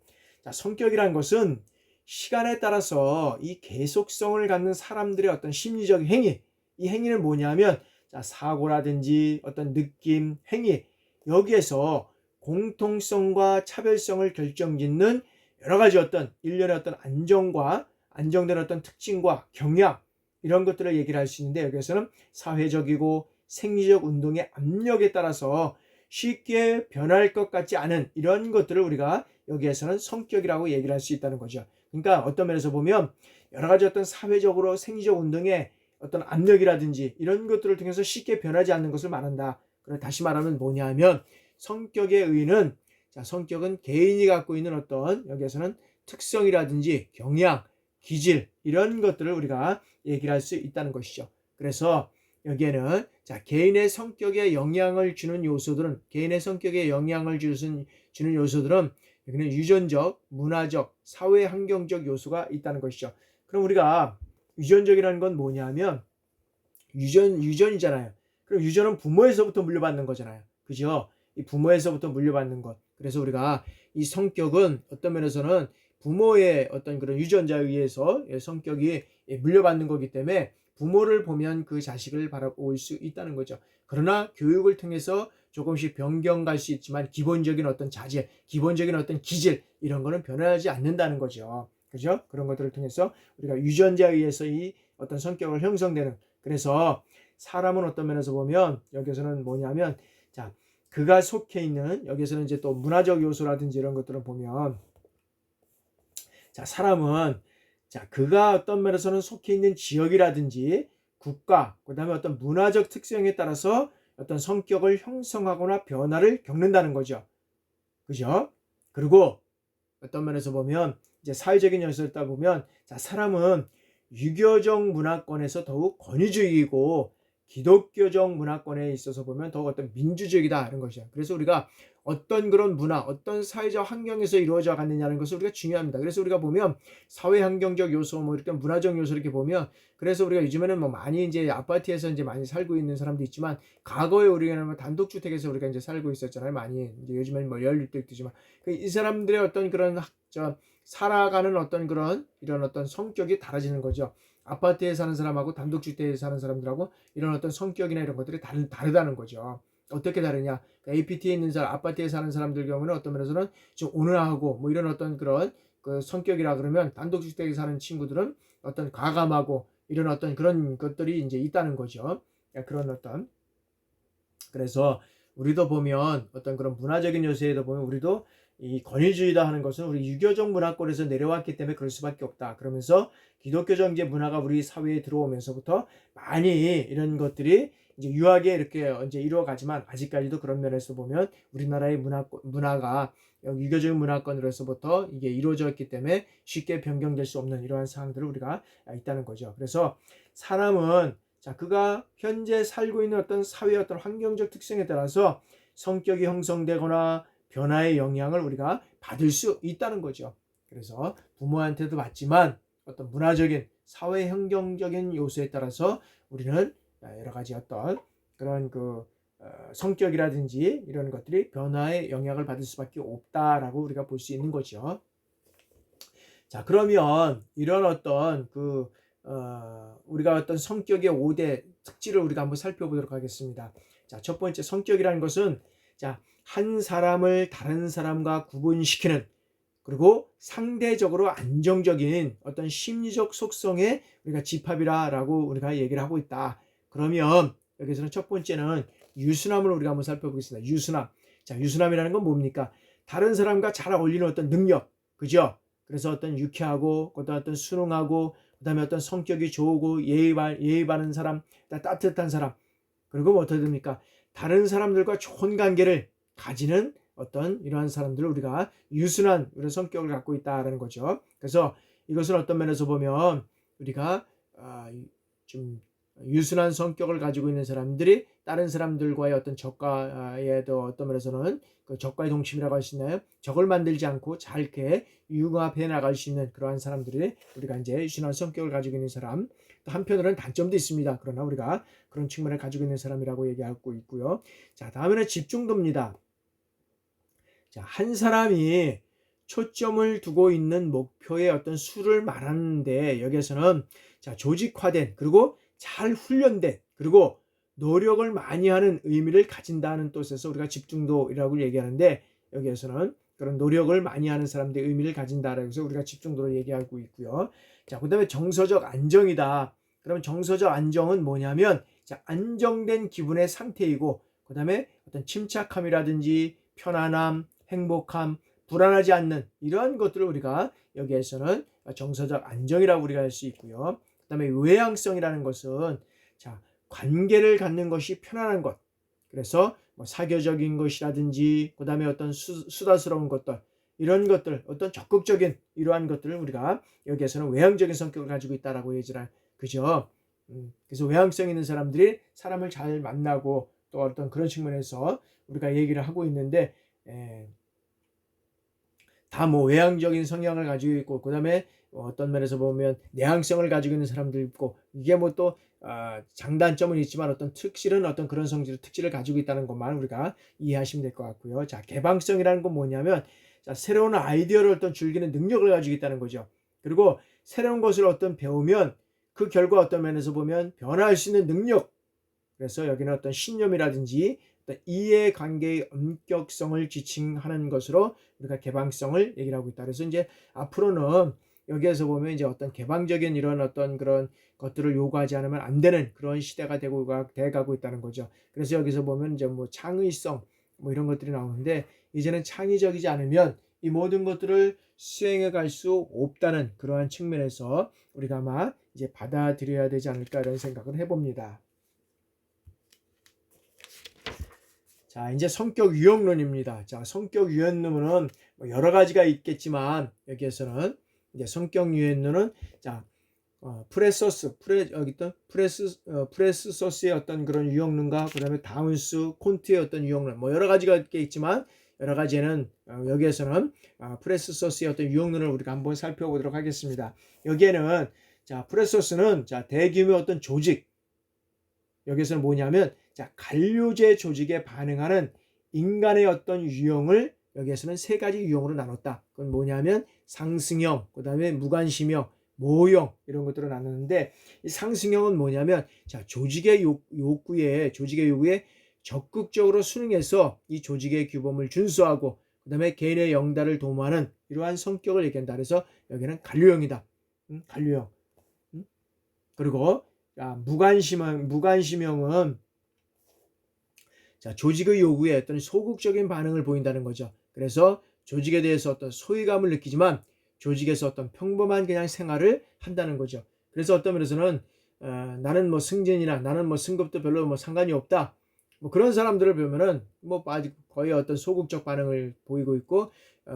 자, 성격이란 것은 시간에 따라서 이 계속성을 갖는 사람들의 어떤 심리적 행위. 이 행위는 뭐냐면 자, 사고라든지 어떤 느낌, 행위. 여기에서 공통성과 차별성을 결정짓는 여러 가지 어떤 일련의 어떤 안정된 어떤 특징과 경향 이런 것들을 얘기를 할 수 있는데, 여기서는 사회적이고 생리적 운동의 압력에 따라서 쉽게 변할 것 같지 않은 이런 것들을 우리가 여기에서는 성격이라고 얘기를 할 수 있다는 거죠. 그러니까 어떤 면에서 보면 여러 가지 어떤 사회적으로 생리적 운동의 어떤 압력이라든지 이런 것들을 통해서 쉽게 변하지 않는 것을 말한다. 그래서 다시 말하면 뭐냐 하면 성격의 의의는 자, 성격은 개인이 갖고 있는 어떤 여기에서는 특성이라든지 경향, 기질 이런 것들을 우리가 얘기를 할 수 있다는 것이죠. 그래서 여기에는 자, 개인의 성격에 영향을 주는 요소들은 여기는 유전적, 문화적, 사회 환경적 요소가 있다는 것이죠. 그럼 우리가 유전적이라는 건 뭐냐면 유전이잖아요. 그럼 유전은 부모에서부터 물려받는 거잖아요. 그죠? 이 부모에서부터 물려받는 것. 그래서 우리가 이 성격은 어떤 면에서는 부모의 어떤 그런 유전자에 의해서 성격이 물려받는 거기 때문에 부모를 보면 그 자식을 바라볼 수 있다는 거죠. 그러나 교육을 통해서 조금씩 변경갈 수 있지만 기본적인 어떤 자질, 기본적인 어떤 기질 이런 거는 변하지 않는다는 거죠. 그죠? 그런 것들을 통해서 우리가 유전자에 의해서 이 어떤 성격을 형성되는, 그래서 사람은 어떤 면에서 보면 여기서는 뭐냐면 자, 그가 속해 있는 여기서는 이제 또 문화적 요소라든지 이런 것들을 보면 자, 사람은 자, 그가 어떤 면에서는 속해 있는 지역이라든지 국가, 그다음에 어떤 문화적 특성에 따라서 어떤 성격을 형성하거나 변화를 겪는다는 거죠. 그죠? 그리고 어떤 면에서 보면 이제 사회적인 요소를 따 보면 자, 사람은 유교적 문화권에서 더욱 권위주의이고 기독교적 문화권에 있어서 보면 더욱 어떤 민주적이다 이런 것이죠. 그래서 우리가 어떤 그런 문화, 어떤 사회적 환경에서 이루어져 갔느냐는 것을 우리가 중요합니다. 그래서 우리가 보면 사회 환경적 요소, 뭐 이렇게 문화적 요소 이렇게 보면, 그래서 우리가 요즘에는 뭐 많이 이제 아파트에서 이제 많이 살고 있는 사람도 있지만 과거에 우리가 단독주택에서 우리가 이제 살고 있었잖아요. 많이 이제 요즘에는 뭐 연립도 있지만 이 사람들의 어떤 그런 살아가는 어떤 그런 이런 어떤 성격이 달라지는 거죠. 아파트에 사는 사람하고 단독주택에 사는 사람들하고 이런 어떤 성격이나 이런 것들이 다르다는 거죠. 어떻게 다르냐? 그러니까 APT에 있는 사람, 아파트에 사는 사람들 경우는 어떤 면에서는 좀 온화하고 뭐 이런 어떤 그런 그 성격이라 그러면 단독주택에 사는 친구들은 어떤 과감하고 이런 어떤 그런 것들이 이제 있다는 거죠. 그런 어떤, 그래서 우리도 보면 어떤 그런 문화적인 요소에도 보면 우리도 이 권위주의다 하는 것은 우리 유교적 문화권에서 내려왔기 때문에 그럴 수밖에 없다. 그러면서 기독교적 이제 문화가 우리 사회에 들어오면서부터 많이 이런 것들이 이제 유하게 이렇게 이제 이루어가지만 아직까지도 그런 면에서 보면 우리나라의 문화가 유교적 문화권으로서부터 이게 이루어졌기 때문에 쉽게 변경될 수 없는 이러한 사항들을 우리가 있다는 거죠. 그래서 사람은 자, 그가 현재 살고 있는 어떤 사회의 어떤 환경적 특성에 따라서 성격이 형성되거나 변화의 영향을 우리가 받을 수 있다는 거죠. 그래서 부모한테도 받지만 어떤 문화적인 사회 환경적인 요소에 따라서 우리는 여러 가지 어떤 그런 성격이라든지 이런 것들이 변화의 영향을 받을 수밖에 없다라고 우리가 볼 수 있는 거죠. 자, 그러면 이런 어떤 우리가 어떤 성격의 5대 특질을 우리가 한번 살펴보도록 하겠습니다. 자, 첫 번째 성격이라는 것은 자, 한 사람을 다른 사람과 구분시키는 그리고 상대적으로 안정적인 어떤 심리적 속성의 우리가 집합이라고 우리가 얘기를 하고 있다. 그러면 여기서는 첫 번째는 유순함을 우리가 한번 살펴보겠습니다. 유순함. 자, 유순함이라는 건 뭡니까? 다른 사람과 잘 어울리는 어떤 능력. 그죠? 그래서 어떤 유쾌하고 어떤 순응하고 그다음에 어떤 성격이 좋고 예의 바른 사람, 따뜻한 사람. 그리고 뭐 어떻게 됩니까? 다른 사람들과 좋은 관계를 가지는 어떤 이러한 사람들을 우리가 유순한 이런 성격을 갖고 있다라는 거죠. 그래서 이것은 어떤 면에서 보면 우리가 좀 유순한 성격을 가지고 있는 사람들이 다른 사람들과의 어떤 적과에도 어떤 면에서는 그 적과의 동침이라고 할 수 있나요? 적을 만들지 않고 잘 이렇게 융합해 나갈 수 있는 그러한 사람들이 우리가 이제 유순한 성격을 가지고 있는 사람. 또 한편으로는 단점도 있습니다. 그러나 우리가 그런 측면을 가지고 있는 사람이라고 얘기하고 있고요. 자, 다음에는 집중도입니다. 자, 한 사람이 초점을 두고 있는 목표의 어떤 수를 말하는데 여기에서는 자, 조직화된 그리고 잘 훈련된 그리고 노력을 많이 하는 의미를 가진다는 뜻에서 우리가 집중도라고 얘기하는데 여기에서는 그런 노력을 많이 하는 사람들의 의미를 가진다라고 해서 우리가 집중도를 얘기하고 있고요. 자, 그다음에 정서적 안정이다. 그러면 정서적 안정은 뭐냐면 자, 안정된 기분의 상태이고 그다음에 어떤 침착함이라든지 편안함, 행복함, 불안하지 않는 이러한 것들을 우리가 여기에서는 정서적 안정이라고 우리가 할 수 있고요. 그다음에 외향성이라는 것은 자, 관계를 갖는 것이 편안한 것. 그래서 뭐 사교적인 것이라든지 그다음에 어떤 수다스러운 것들 이런 것들 어떤 적극적인 이러한 것들을 우리가 여기에서는 외향적인 성격을 가지고 있다라고 얘기를 그죠? 그래서 외향성 있는 사람들이 사람을 잘 만나고 또 어떤 그런 측면에서 우리가 얘기를 하고 있는데 다 뭐 외향적인 성향을 가지고 있고 그다음에 어떤 면에서 보면 내향성을 가지고 있는 사람도 있고 이게 뭐 또 장단점은 있지만 어떤 특실은 어떤 그런 특질을 가지고 있다는 것만 우리가 이해하시면 될 것 같고요. 자, 개방성이라는 건 뭐냐면 자, 새로운 아이디어를 어떤 즐기는 능력을 가지고 있다는 거죠. 그리고 새로운 것을 어떤 배우면 그 결과 어떤 면에서 보면 변화할 수 있는 능력. 그래서 여기는 어떤 신념이라든지 어떤 이해관계의 엄격성을 지칭하는 것으로 우리가 개방성을 얘기를 하고 있다. 그래서 이제 앞으로는 여기에서 보면 이제 어떤 개방적인 이런 어떤 그런 것들을 요구하지 않으면 안 되는 그런 시대가 돼가고 있다는 거죠. 그래서 여기서 보면 이제 뭐 창의성 뭐 이런 것들이 나오는데 이제는 창의적이지 않으면 이 모든 것들을 수행해 갈 수 없다는 그러한 측면에서 우리가 아마 이제 받아들여야 되지 않을까 이런 생각을 해봅니다. 자, 이제 성격 유형론입니다. 자, 성격 유형론은 뭐 여러 가지가 있겠지만 여기에서는 이제 성격 유형론은 자, 프레스소스의 어떤 그런 유형론과 그다음에 다운스, 콘트의 어떤 유형론 뭐 여러 가지가 있겠지만 여러 가지는 여기에서는 프레스소스의 어떤 유형론을 우리가 한번 살펴보도록 하겠습니다. 여기에는 자, 프레스소스는 자, 대규모 어떤 조직 여기서는 뭐냐면 자, 관료제 조직에 반응하는 인간의 어떤 유형을 여기에서는 세 가지 유형으로 나눴다. 그건 뭐냐면 상승형, 그다음에 무관심형, 모형 이런 것들을 나누는데 이 상승형은 뭐냐면 자, 조직의 요구에 적극적으로 수능해서 이 조직의 규범을 준수하고 그다음에 개인의 영달을 도모하는 이러한 성격을 얘기한다. 그래서 여기는 관료형이다. 관료형. 그리고 무관심형은 자, 조직의 요구에 어떤 소극적인 반응을 보인다는 거죠. 그래서 조직에 대해서 어떤 소외감을 느끼지만 조직에서 어떤 평범한 그냥 생활을 한다는 거죠. 그래서 어떤 면에서는 나는 뭐 승진이나 나는 뭐 승급도 별로 뭐 상관이 없다. 뭐 그런 사람들을 보면은 뭐 아직 거의 어떤 소극적 반응을 보이고 있고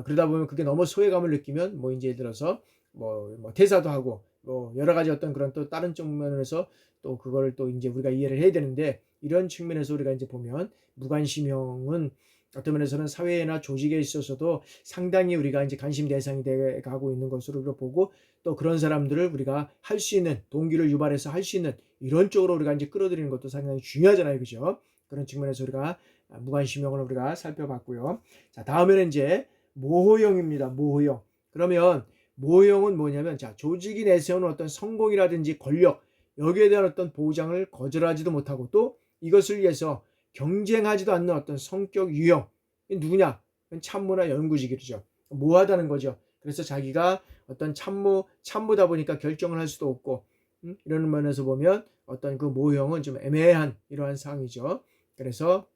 그러다 보면 그게 너무 소외감을 느끼면 뭐 이제 들어서 뭐 퇴사도 하고 뭐 여러 가지 어떤 그런 또 다른 측면에서 또 그거를 또 이제 우리가 이해를 해야 되는데 이런 측면에서 우리가 이제 보면 무관심형은 어떤 면에서는 사회나 조직에 있어서도 상당히 우리가 이제 관심 대상이 돼 가고 있는 것으로 보고 또 그런 사람들을 우리가 할 수 있는 동기를 유발해서 할 수 있는 이런 쪽으로 우리가 이제 끌어들이는 것도 상당히 중요하잖아요. 그죠? 그런 측면에서 우리가 무관심형을 우리가 살펴봤고요. 자, 다음에는 이제 모호형입니다. 모호형. 그러면 모형은 뭐냐면 자, 조직이 내세우는 어떤 성공이라든지 권력 여기에 대한 어떤 보장을 거절하지도 못하고 또 이것을 위해서 경쟁하지도 않는 어떤 성격 유형. 누구냐? 참모나 연구직이죠. 모호하다는 거죠. 그래서 자기가 어떤 참모다 보니까 결정을 할 수도 없고 이런 면에서 보면 어떤 그 모형은 좀 애매한 이러한 상황이죠. 그래서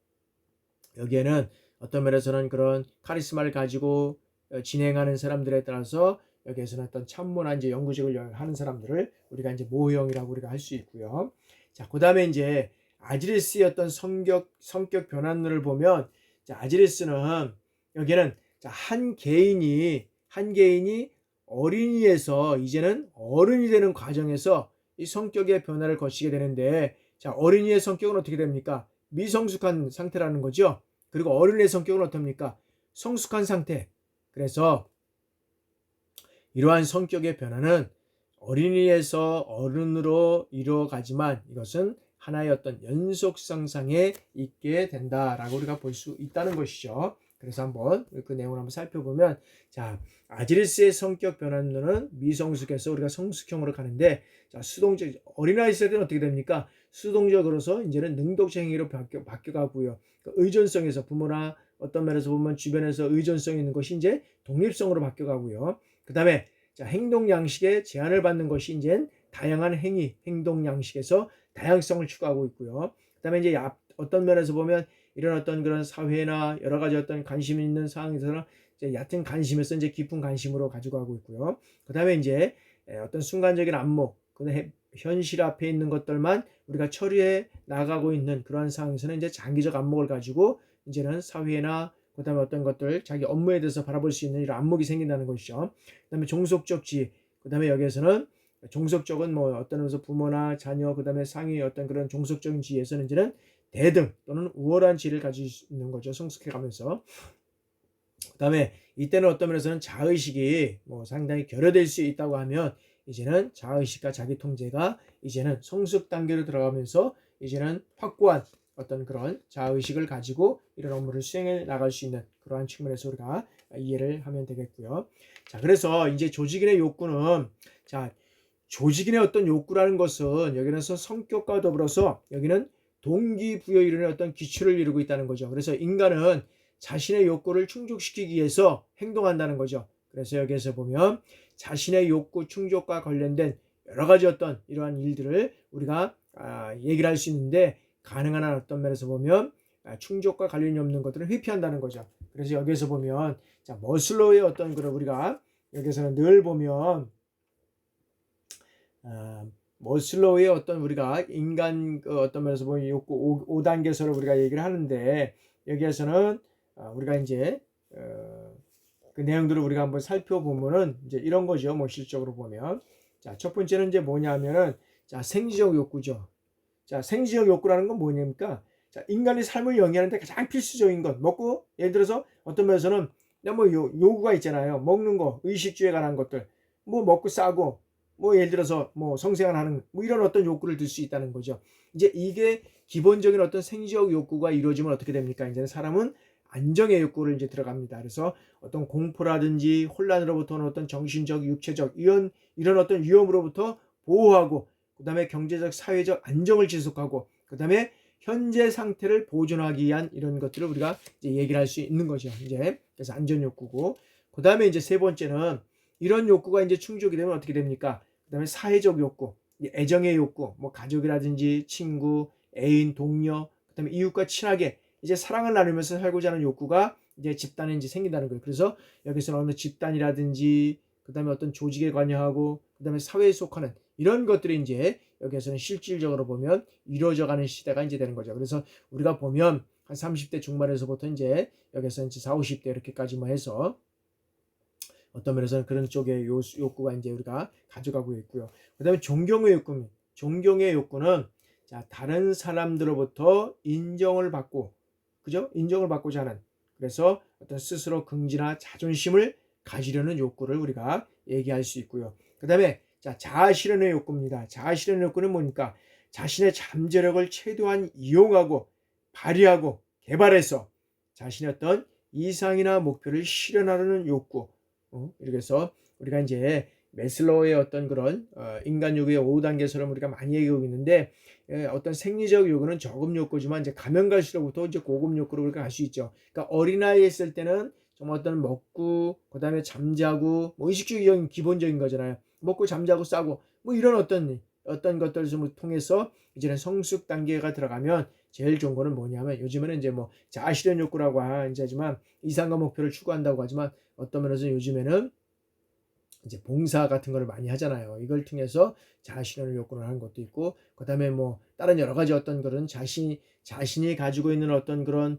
여기에는 어떤 면에서는 그런 카리스마를 가지고 진행하는 사람들에 따라서 여기에서는 어떤 참모나 이제 연구직을 하는 사람들을 우리가 이제 모형이라고 우리가 할 수 있고요. 자, 그다음에 이제 아지리스의 어떤 성격 변화를 보면 자, 아지리스는 여기는 자, 한 개인이 어린이에서 이제는 어른이 되는 과정에서 이 성격의 변화를 거치게 되는데 자, 어린이의 성격은 어떻게 됩니까? 미성숙한 상태라는 거죠. 그리고 어른의 성격은 어떻습니까? 성숙한 상태. 그래서 이러한 성격의 변화는 어린이에서 어른으로 이루어가지만 이것은 하나의 어떤 연속성상에 있게 된다라고 우리가 볼 수 있다는 것이죠. 그래서 한번 그 내용을 한번 살펴보면 자, 아지리스의 성격 변화는 미성숙해서 우리가 성숙형으로 가는데 자, 수동적 어린아이 있을 때는 어떻게 됩니까? 수동적으로서 이제는 능동적 행위로 바뀌어가고요. 의존성에서 부모나 어떤 면에서 보면 주변에서 의존성이 있는 것이 이제 독립성으로 바뀌어가고요. 그 다음에 행동 양식에 제한을 받는 것이 이제 다양한 행동 양식에서 다양성을 추구하고 있고요. 그 다음에 이제 어떤 면에서 보면 이런 어떤 그런 사회나 여러 가지 어떤 관심 있는 사항에서는 이제 얕은 관심에서 이제 깊은 관심으로 가지고 가고 있고요. 그 다음에 이제 어떤 순간적인 안목, 그다음에 현실 앞에 있는 것들만 우리가 처리해 나가고 있는 그러한 상황에서는 이제 장기적 안목을 가지고 이제는 사회나 그다음에 어떤 것들 자기 업무에 대해서 바라볼 수 있는 이런 안목이 생긴다는 것이죠. 그다음에 종속적 지위, 그다음에 여기에서는 종속적은 뭐 어떤 면에서 부모나 자녀, 그다음에 상위 어떤 그런 종속적인 지위에서는 이제는 대등 또는 우월한 지위를 가지고 있는 거죠. 성숙해 가면서. 그다음에 이때는 어떤 면에서는 자의식이 뭐 상당히 결여될 수 있다고 하면 이제는 자의식과 자기 통제가 이제는 성숙 단계로 들어가면서 이제는 확고한 어떤 그런 자의식을 가지고 이런 업무를 수행해 나갈 수 있는 그러한 측면에서 우리가 이해를 하면 되겠고요. 자, 그래서 이제 조직인의 욕구는 자, 조직인의 어떤 욕구라는 것은 여기는서 성격과 더불어서 여기는 동기부여 이루는 어떤 기초를 이루고 있다는 거죠. 그래서 인간은 자신의 욕구를 충족시키기 위해서 행동한다는 거죠. 그래서 여기에서 보면 자신의 욕구 충족과 관련된 여러 가지 어떤 이러한 일들을 우리가 얘기를 할 수 있는데 가능한 한 어떤 면에서 보면 충족과 관련이 없는 것들을 회피한다는 거죠. 그래서 여기에서 보면 자, 머슬로우의 어떤 그런 우리가 여기서는 늘 보면 머슬로우의 어떤 우리가 인간 어떤 면에서 보면 욕구 5단계서를 우리가 얘기를 하는데 여기에서는 우리가 이제 그 내용들을 우리가 한번 살펴보면은 이제 이런 거죠. 뭐 실적으로 보면 자, 첫 번째는 이제 뭐냐면은 자, 생지적 욕구죠. 자, 생지적 욕구라는 건 뭐냐니까 자, 인간의 삶을 영위하는데 가장 필수적인 것 먹고 예를 들어서 어떤 면에서는 그냥 뭐 요구가 있잖아요. 먹는 거, 의식주에 관한 것들 뭐 먹고 싸고 뭐 예를 들어서 뭐 성생활하는 뭐 이런 어떤 욕구를 들 수 있다는 거죠. 이제 이게 기본적인 어떤 생지적 욕구가 이루어지면 어떻게 됩니까? 이제 사람은 안정의 욕구를 이제 들어갑니다. 그래서 어떤 공포라든지 혼란으로부터는 어떤 정신적, 육체적 이런 어떤 위험으로부터 보호하고 그다음에 경제적, 사회적 안정을 지속하고 그다음에 현재 상태를 보존하기 위한 이런 것들을 우리가 이제 얘기를 할 수 있는 거죠. 이제 그래서 안전 욕구고 그다음에 이제 세 번째는 이런 욕구가 이제 충족이 되면 어떻게 됩니까? 그다음에 사회적 욕구, 애정의 욕구, 뭐 가족이라든지 친구, 애인, 동료, 그다음에 이웃과 친하게 이제 사랑을 나누면서 살고자 하는 욕구가 이제 집단에 이제 생긴다는 거예요. 그래서 여기서는 어느 집단이라든지 그다음에 어떤 조직에 관여하고 그다음에 사회에 속하는 이런 것들이 이제 여기에서는 실질적으로 보면 이루어져가는 시대가 이제 되는 거죠. 그래서 우리가 보면 한 30대 중반에서부터 이제 여기서 이제 4, 50대 이렇게까지만 해서 어떤 면에서는 그런 쪽의 욕구가 이제 우리가 가져가고 있고요. 그다음에 존경의 욕구는 자, 다른 사람들로부터 인정을 받고 그죠? 인정을 받고자 하는 그래서 어떤 스스로 긍지나 자존심을 가지려는 욕구를 우리가 얘기할 수 있고요. 그다음에 자, 자아 실현의 욕구입니다. 자아 실현의 욕구는 뭐니까 자신의 잠재력을 최대한 이용하고 발휘하고 개발해서 자신의 어떤 이상이나 목표를 실현하려는 욕구. 이렇게 해서 우리가 이제 매슬로우의 어떤 그런 인간 요구의 5단계처럼 우리가 많이 얘기하고 있는데, 어떤 생리적 요구는 저급 욕구지만 이제 가면 갈수록부터 이제 고급 욕구로 우리가 갈 수 있죠. 그러니까 어린아이에 있을 때는 정말 어떤 먹고 그다음에 잠자고 뭐 의식주의적인 기본적인 거잖아요. 먹고 잠자고 싸고 뭐 이런 어떤 것들을 좀 통해서 이제는 성숙 단계가 들어가면 제일 좋은 거는 뭐냐면, 요즘에는 이제 뭐 자아실현 욕구라고 하지만 이상과 목표를 추구한다고 하지만, 어떤 면에서 요즘에는 이제 봉사 같은 거를 많이 하잖아요. 이걸 통해서 자아실현을 욕구를 하는 것도 있고, 그다음에 뭐 다른 여러 가지 어떤 그런 자신이 가지고 있는 어떤 그런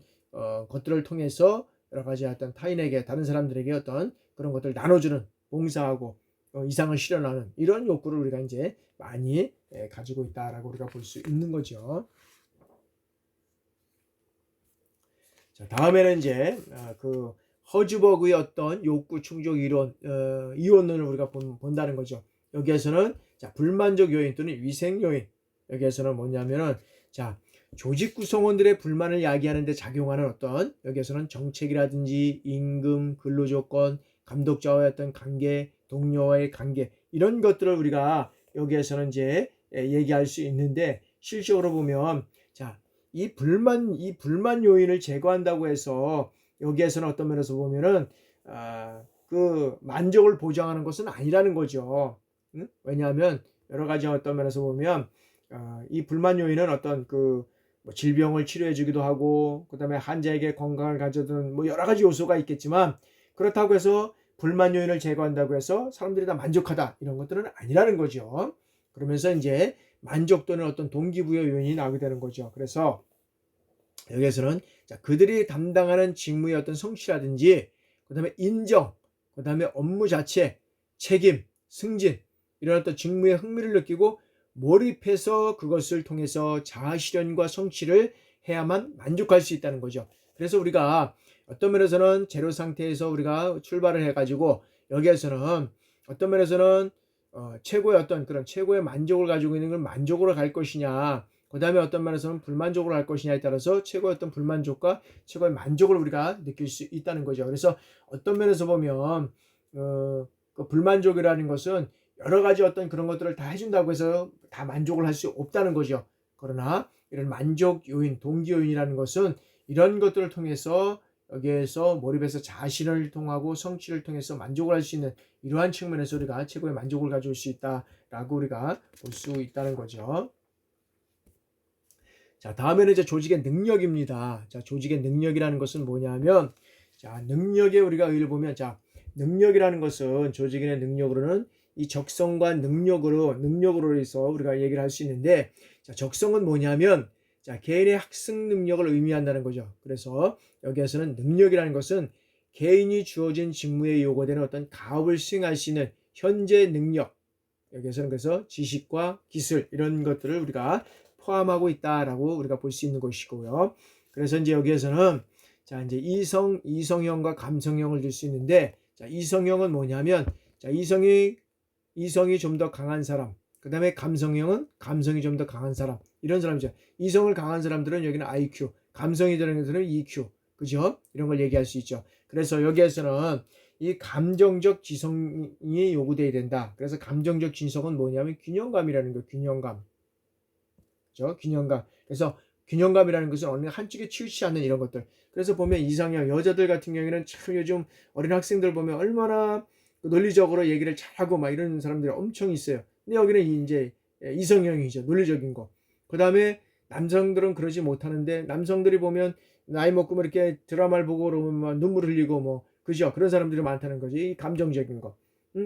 것들을 통해서 여러 가지 어떤 타인에게, 다른 사람들에게 어떤 그런 것들을 나눠주는, 봉사하고 이상을 실현하는 이런 욕구를 우리가 이제 많이 가지고 있다라고 우리가 볼 수 있는 거죠. 자, 다음에는 이제 그 허즈버그의 어떤 욕구 충족 이론을 우리가 본다는 거죠. 여기에서는 자, 불만족 요인 또는 위생 요인, 여기에서는 뭐냐면은 자, 조직 구성원들의 불만을 야기하는 데 작용하는 어떤, 여기에서는 정책이라든지 임금, 근로조건, 감독자와의 어떤 관계, 동료와의 관계, 이런 것들을 우리가 여기에서는 이제 얘기할 수 있는데, 실적으로 보면 자, 이 불만 요인을 제거한다고 해서 여기에서는 어떤 면에서 보면은 그 만족을 보장하는 것은 아니라는 거죠. 응? 왜냐하면 여러 가지 어떤 면에서 보면 이 불만 요인은 어떤 뭐 질병을 치료해 주기도 하고, 그다음에 환자에게 건강을 가져주는 뭐 여러 가지 요소가 있겠지만, 그렇다고 해서 불만 요인을 제거한다고 해서 사람들이 다 만족하다, 이런 것들은 아니라는 거죠. 그러면서 이제 만족도는 어떤 동기부여 요인이 나오게 되는 거죠. 그래서 여기에서는 자, 그들이 담당하는 직무의 어떤 성취라든지, 그다음에 인정, 그다음에 업무 자체, 책임, 승진, 이런 어떤 직무에 흥미를 느끼고 몰입해서 그것을 통해서 자아 실현과 성취를 해야만 만족할 수 있다는 거죠. 그래서 우리가 어떤 면에서는 제로 상태에서 우리가 출발을 해가지고, 여기에서는 어떤 면에서는 최고의 어떤 그런 최고의 만족을 가지고 있는 걸 만족으로 갈 것이냐, 그 다음에 어떤 면에서는 불만족으로 할 것이냐에 따라서 최고의 어떤 불만족과 최고의 만족을 우리가 느낄 수 있다는 거죠. 그래서 어떤 면에서 보면 그 불만족이라는 것은 여러 가지 어떤 그런 것들을 다 해준다고 해서 다 만족을 할 수 없다는 거죠. 그러나 이런 만족 요인, 동기 요인이라는 것은 이런 것들을 통해서 여기에서 몰입해서 자신을 통하고 성취를 통해서 만족을 할 수 있는 이러한 측면에서 우리가 최고의 만족을 가져올 수 있다라고 우리가 볼 수 있다는 거죠. 자, 다음에는 이제 조직의 능력입니다. 자, 조직의 능력이라는 것은 뭐냐면, 자, 능력에 우리가 의의를 보면, 자, 능력이라는 것은 조직인의 능력으로는 이 적성과 능력으로 해서 우리가 얘기를 할 수 있는데, 자, 적성은 뭐냐면, 자, 개인의 학습 능력을 의미한다는 거죠. 그래서 여기에서는 능력이라는 것은 개인이 주어진 직무에 요구되는 어떤 가업을 수행할 수 있는 현재 능력, 여기에서는 그래서 지식과 기술, 이런 것들을 우리가 포함하고 있다라고 우리가 볼 수 있는 것이고요. 그래서 이제 여기에서는 자, 이제 이성형과 감성형을 들 수 있는데, 자, 이성형은 뭐냐면, 자, 이성이 좀 더 강한 사람, 그 다음에 감성형은 감성이 좀 더 강한 사람, 이런 사람이죠. 이성을 강한 사람들은 여기는 IQ, 감성이 들어있는 사람은 EQ, 그죠? 이런 걸 얘기할 수 있죠. 그래서 여기에서는 이 감정적 지성이 요구되어야 된다. 그래서 감정적 지성은 뭐냐면 균형감이라는 거예요. 균형감. 그죠? 균형감. 그래서 균형감이라는 것은 어느 한쪽에 치우치지 않는 이런 것들. 그래서 보면 이상형 여자들 같은 경우에는 참 요즘 어린 학생들 보면 얼마나 논리적으로 얘기를 잘하고 막 이런 사람들이 엄청 있어요. 근데 여기는 이제 이성형이죠. 논리적인 거. 그 다음에 남성들은 그러지 못하는데, 남성들이 보면 나이 먹고 뭐 이렇게 드라마를 보고 그러면 막 눈물 흘리고 뭐, 그죠? 그런 사람들이 많다는 거지. 이 감정적인 거.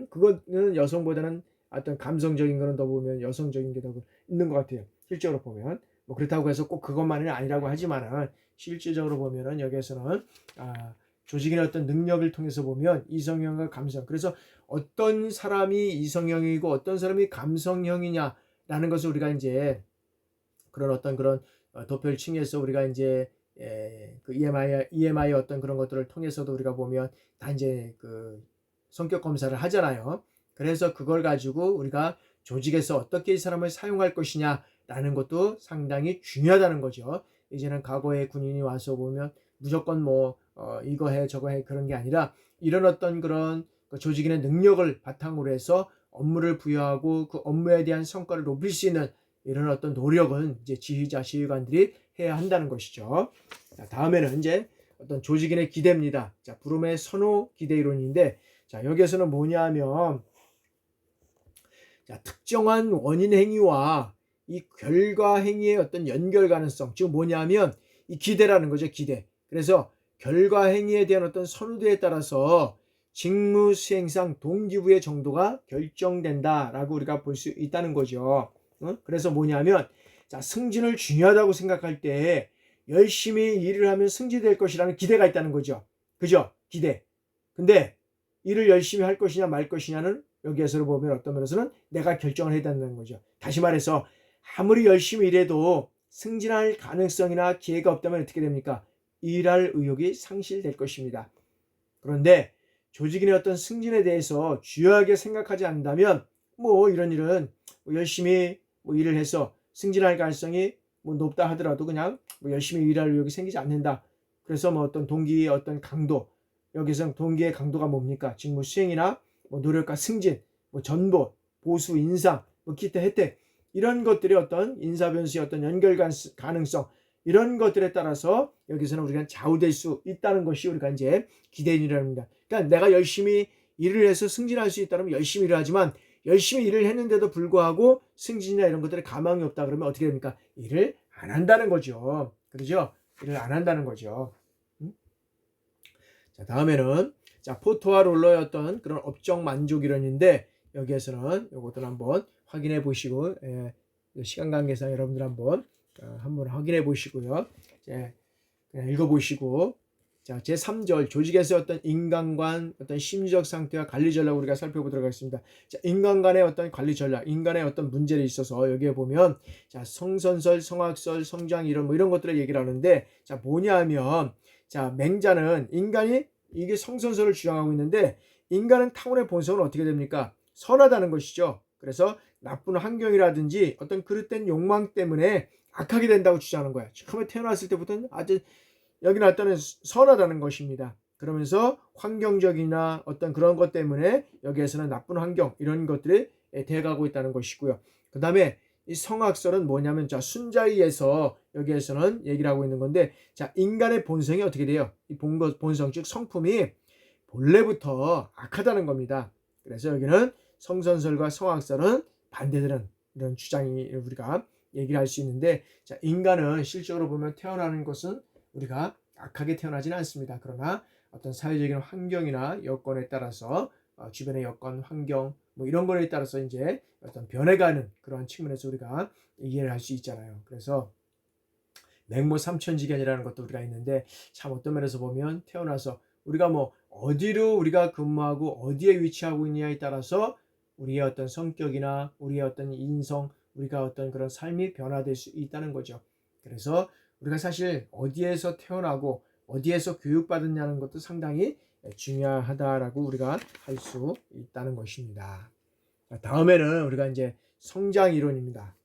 그거는 여성보다는 어떤 감성적인 거는 더 보면 여성적인 게 더 있는 것 같아요. 실제로 보면. 뭐 그렇다고 해서 꼭 그것만은 아니라고 하지만은, 실질적으로 보면은 여기에서는 조직인의 어떤 능력을 통해서 보면 이성형과 감성. 그래서 어떤 사람이 이성형이고 어떤 사람이 감성형이냐라는 것을 우리가 이제 그런 어떤 그런 도표를 층에서 우리가 이제 그 EMI 어떤 그런 것들을 통해서도 우리가 보면 다 이제 그 성격 검사를 하잖아요. 그래서 그걸 가지고 우리가 조직에서 어떻게 이 사람을 사용할 것이냐라는 것도 상당히 중요하다는 거죠. 이제는 과거에 군인이 와서 보면 무조건 뭐 이거 해 저거 해 그런 게 아니라, 이런 어떤 그런 그 조직인의 능력을 바탕으로 해서 업무를 부여하고 그 업무에 대한 성과를 높일 수 있는 이런 어떤 노력은 이제 지휘자, 지휘관들이 해야 한다는 것이죠. 자, 다음에는 이제 어떤 조직인의 기대입니다. 자, 브룸의 선호 기대 이론인데, 자, 여기에서는 뭐냐 하면, 자, 특정한 원인 행위와 이 결과 행위의 어떤 연결 가능성, 즉 뭐냐 하면 이 기대라는 거죠, 기대. 그래서 결과 행위에 대한 어떤 선호도에 따라서 직무 수행상 동기부의 정도가 결정된다라고 우리가 볼 수 있다는 거죠. 그래서 뭐냐면, 자, 승진을 중요하다고 생각할 때 열심히 일을 하면 승진될 것이라는 기대가 있다는 거죠. 그죠? 기대. 근데 일을 열심히 할 것이냐 말 것이냐는 여기에서 보면 어떤 면에서는 내가 결정을 해야 된다는 거죠. 다시 말해서 아무리 열심히 일해도 승진할 가능성이나 기회가 없다면 어떻게 됩니까? 일할 의욕이 상실될 것입니다. 그런데 조직인의 어떤 승진에 대해서 중요하게 생각하지 않는다면 뭐 이런 일은 뭐 열심히 뭐 일을 해서 승진할 가능성이 뭐 높다 하더라도 그냥 뭐 열심히 일할 의욕이 생기지 않는다. 그래서 뭐 어떤 동기의 어떤 강도, 여기서 동기의 강도가 뭡니까? 직무 수행이나 뭐 노력과 승진, 뭐 전보, 보수, 인상, 뭐 기타 혜택 이런 것들이 어떤 인사 변수의 어떤 연결 가능성 이런 것들에 따라서 여기서는 우리가 좌우될 수 있다는 것이 우리가 이제 기대인이라는 겁니다. 그러니까 내가 열심히 일을 해서 승진할 수 있다면 열심히 일을 하지만 열심히 일을 했는데도 불구하고 승진이나 이런 것들에 가망이 없다 그러면 어떻게 됩니까? 일을 안 한다는 거죠. 그렇죠? 일을 안 한다는 거죠. 자, 다음에는 자, 포토와 롤러의 어떤 그런 업적 만족 이론인데 여기에서는 이것도 한번 확인해 보시고 시간 관계상 여러분들 한번 확인해 보시고요. 그냥 읽어 보시고 자, 제3절 조직에서 어떤 인간관 어떤 심리적 상태와 관리 전략을 우리가 살펴보도록 하겠습니다. 자, 인간 간의 어떤 관리 전략, 인간의 어떤 문제에 있어서 여기에 보면 자, 성선설, 성악설, 성장 이론 뭐 이런 것들을 얘기를 하는데 자, 뭐냐 하면 자, 맹자는 인간이 이게 성선설을 주장하고 있는데 인간은 타고난 본성은 어떻게 됩니까? 선하다는 것이죠. 그래서 나쁜 환경이라든지 어떤 그릇된 욕망 때문에 악하게 된다고 주장하는 거야. 처음에 태어났을 때부터는 아주 여기 나타나는 선하다는 것입니다. 그러면서 환경적이나 어떤 그런 것 때문에 여기에서는 나쁜 환경 이런 것들이 돼가고 있다는 것이고요. 그 다음에 이 성악설은 뭐냐면 자, 순자의에서 여기에서는 얘기를 하고 있는 건데 자, 인간의 본성이 어떻게 돼요? 이 본성 즉 성품이 본래부터 악하다는 겁니다. 그래서 여기는 성선설과 성악설은 반대되는 이런 주장이 우리가 얘기를 할 수 있는데 자, 인간은 실적으로 보면 태어나는 것은 우리가 악하게 태어나지는 않습니다. 그러나 어떤 사회적인 환경이나 여건에 따라서 주변의 여건, 환경 뭐 이런 거에 따라서 이제 어떤 변해가는 그런 측면에서 우리가 이해를 할 수 있잖아요. 그래서 맹모 삼천지견이라는 것도 우리가 있는데 참 어떤 면에서 보면 태어나서 우리가 뭐 어디로 우리가 근무하고 어디에 위치하고 있느냐에 따라서 우리의 어떤 성격이나 우리의 어떤 인성, 우리가 어떤 그런 삶이 변화될 수 있다는 거죠. 그래서 우리가 사실 어디에서 태어나고 어디에서 교육받았냐는 것도 상당히 중요하다라고 우리가 할 수 있다는 것입니다. 다음에는 우리가 이제 성장 이론입니다.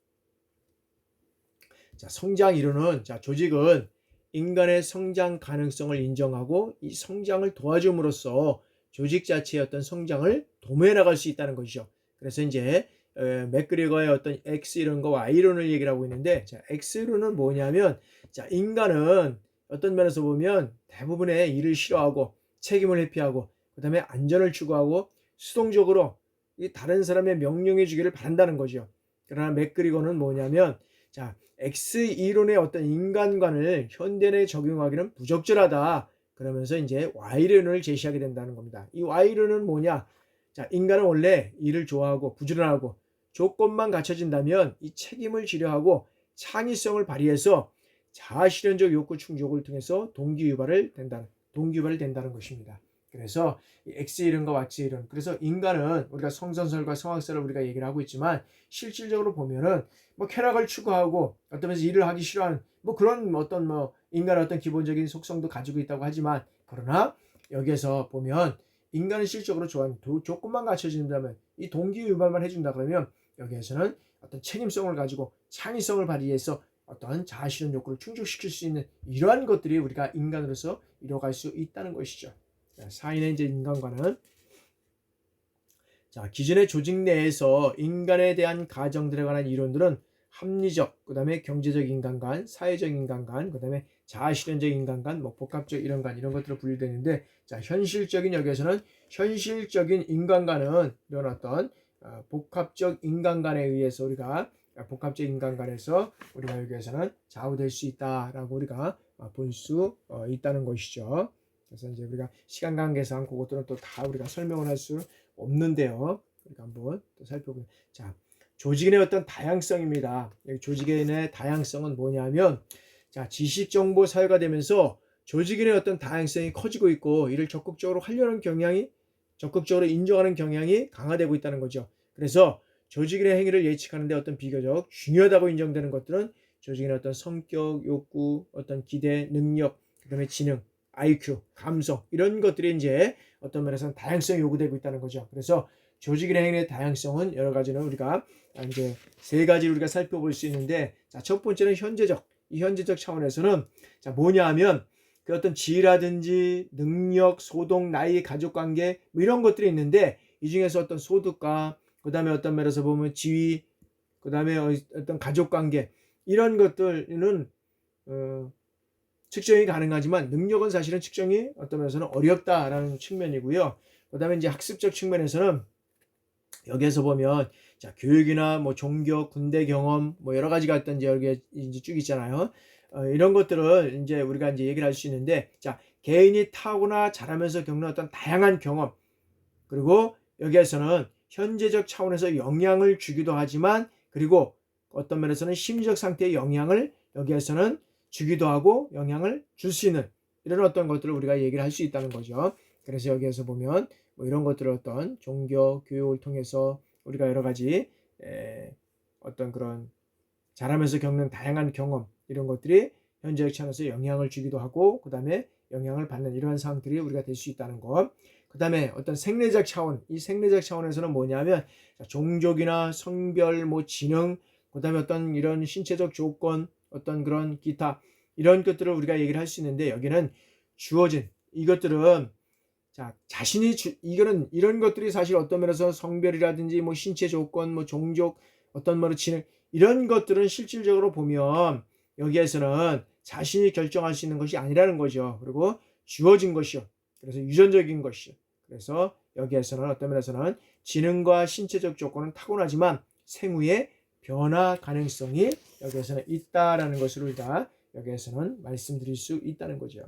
자, 성장 이론은 자, 조직은 인간의 성장 가능성을 인정하고 이 성장을 도와줌으로써 조직 자체의 어떤 성장을 도모해 나갈 수 있다는 것이죠. 그래서 이제 맥그리거의 어떤 X 이론과 Y 이론을 얘기를 하고 있는데 자, X 이론은 뭐냐면 자, 인간은 어떤 면에서 보면 대부분의 일을 싫어하고 책임을 회피하고 그다음에 안전을 추구하고 수동적으로 이 다른 사람의 명령해 주기를 바란다는 거죠. 그러나 맥그리거는 뭐냐면 자, X 이론의 어떤 인간관을 현대에 적용하기는 부적절하다. 그러면서 이제 Y론을 제시하게 된다는 겁니다. 이 Y론은 뭐냐? 자, 인간은 원래 일을 좋아하고 부지런하고 조건만 갖춰진다면 이 책임을 지려하고 창의성을 발휘해서 자아실현적 욕구 충족을 통해서 동기유발을 된다는 것입니다. 그래서 X 이론과 Y 이론. 그래서 인간은 우리가 성선설과 성악설을 우리가 얘기를 하고 있지만 실질적으로 보면은 뭐 쾌락을 추구하고 어떤 면에서 일을 하기 싫어하는 뭐 그런 어떤 뭐 인간의 어떤 기본적인 속성도 가지고 있다고 하지만 그러나 여기에서 보면 인간은 실질적으로 좋아하는 조건만 갖춰진다면 이 동기유발만 해준다 그러면 여기에서는 어떤 책임성을 가지고 창의성을 발휘해서 어떤 자아실현 욕구를 충족시킬 수 있는 이러한 것들이 우리가 인간으로서 이뤄갈 수 있다는 것이죠. 사인의 이제 인간과는 자, 기존의 조직 내에서 인간에 대한 가정들에 관한 이론들은 합리적, 그 다음에 경제적 인간관, 사회적 인간관, 그 다음에 자아실현적 인간관, 뭐 복합적 인간관 이런 것들로 분류되는데, 자, 현실적인 여기에서는 현실적인 인간관은 이런 어떤 복합적 인간관에 의해서 우리가 복합적 인간관에서 우리가 여기에서는 좌우될 수 있다라고 우리가 볼 수 있다는 것이죠. 그래서 이제 우리가 시간 관계상 그것들은 또 다 우리가 설명을 할 수 없는데요. 우리가 한번 또 살펴보면, 자, 조직의 어떤 다양성입니다. 조직의 다양성은 뭐냐면, 자, 지식 정보 사회가 되면서 조직의 어떤 다양성이 커지고 있고, 이를 적극적으로 하려는 경향이, 적극적으로 인정하는 경향이 강화되고 있다는 거죠. 그래서 조직의 행위를 예측하는데 어떤 비교적 중요하다고 인정되는 것들은 조직의 어떤 성격, 욕구, 어떤 기대, 능력, 그다음에 지능, IQ, 감성 이런 것들이 이제 어떤 면에서는 다양성이 요구되고 있다는 거죠. 그래서 조직의 행위의 다양성은 여러 가지는 우리가 이제 세 가지를 우리가 살펴볼 수 있는데, 자, 첫 번째는 이 현재적 차원에서는 자, 뭐냐 하면 그 어떤 지위라든지 능력, 소득, 나이, 가족관계 뭐 이런 것들이 있는데, 이 중에서 어떤 소득과 그 다음에 어떤 면에서 보면 지위, 그 다음에 어떤 가족관계 이런 것들은 측정이 가능하지만 능력은 사실은 측정이 어떤 면에서는 어렵다라는 측면이고요. 그 다음에 이제 학습적 측면에서는 여기에서 보면, 자, 교육이나 뭐 종교, 군대 경험 뭐 여러 가지가 있던 이제 여기 이제 쭉 있잖아요. 이런 것들을 이제 우리가 이제 얘기를 할 수 있는데, 자, 개인이 타고나 자라면서 겪는 어떤 다양한 경험, 그리고 여기에서는 현재적 차원에서 영향을 주기도 하지만, 그리고 어떤 면에서는 심리적 상태의 영향을 여기에서는 주기도 하고 영향을 줄 수 있는 이런 어떤 것들을 우리가 얘기를 할 수 있다는 거죠. 그래서 여기에서 보면 뭐 이런 것들을 어떤 종교, 교육을 통해서 우리가 여러 가지 어떤 그런 자라면서 겪는 다양한 경험 이런 것들이 현재적 차원에서 영향을 주기도 하고, 그 다음에 영향을 받는 이러한 상황들이 우리가 될 수 있다는 것. 그 다음에 어떤 생리적 차원, 이 생리적 차원에서는 뭐냐면 종족이나 성별, 뭐 지능, 그 다음에 어떤 이런 신체적 조건, 어떤 그런 기타 이런 것들을 우리가 얘기를 할 수 있는데, 여기는 주어진 이것들은 자, 이거는 이런 것들이 사실 어떤 면에서 성별이라든지 뭐 신체 조건, 뭐 종족, 어떤 뭐로 지능 이런 것들은 실질적으로 보면 여기에서는 자신이 결정할 수 있는 것이 아니라는 거죠. 그리고 주어진 것이요. 그래서 유전적인 것이요. 그래서 여기에서는 어떤 면에서는 지능과 신체적 조건은 타고나지만 생후에 변화 가능성이 여기에서는 있다라는 것을 우리가 여기에서는 말씀드릴 수 있다는 거죠.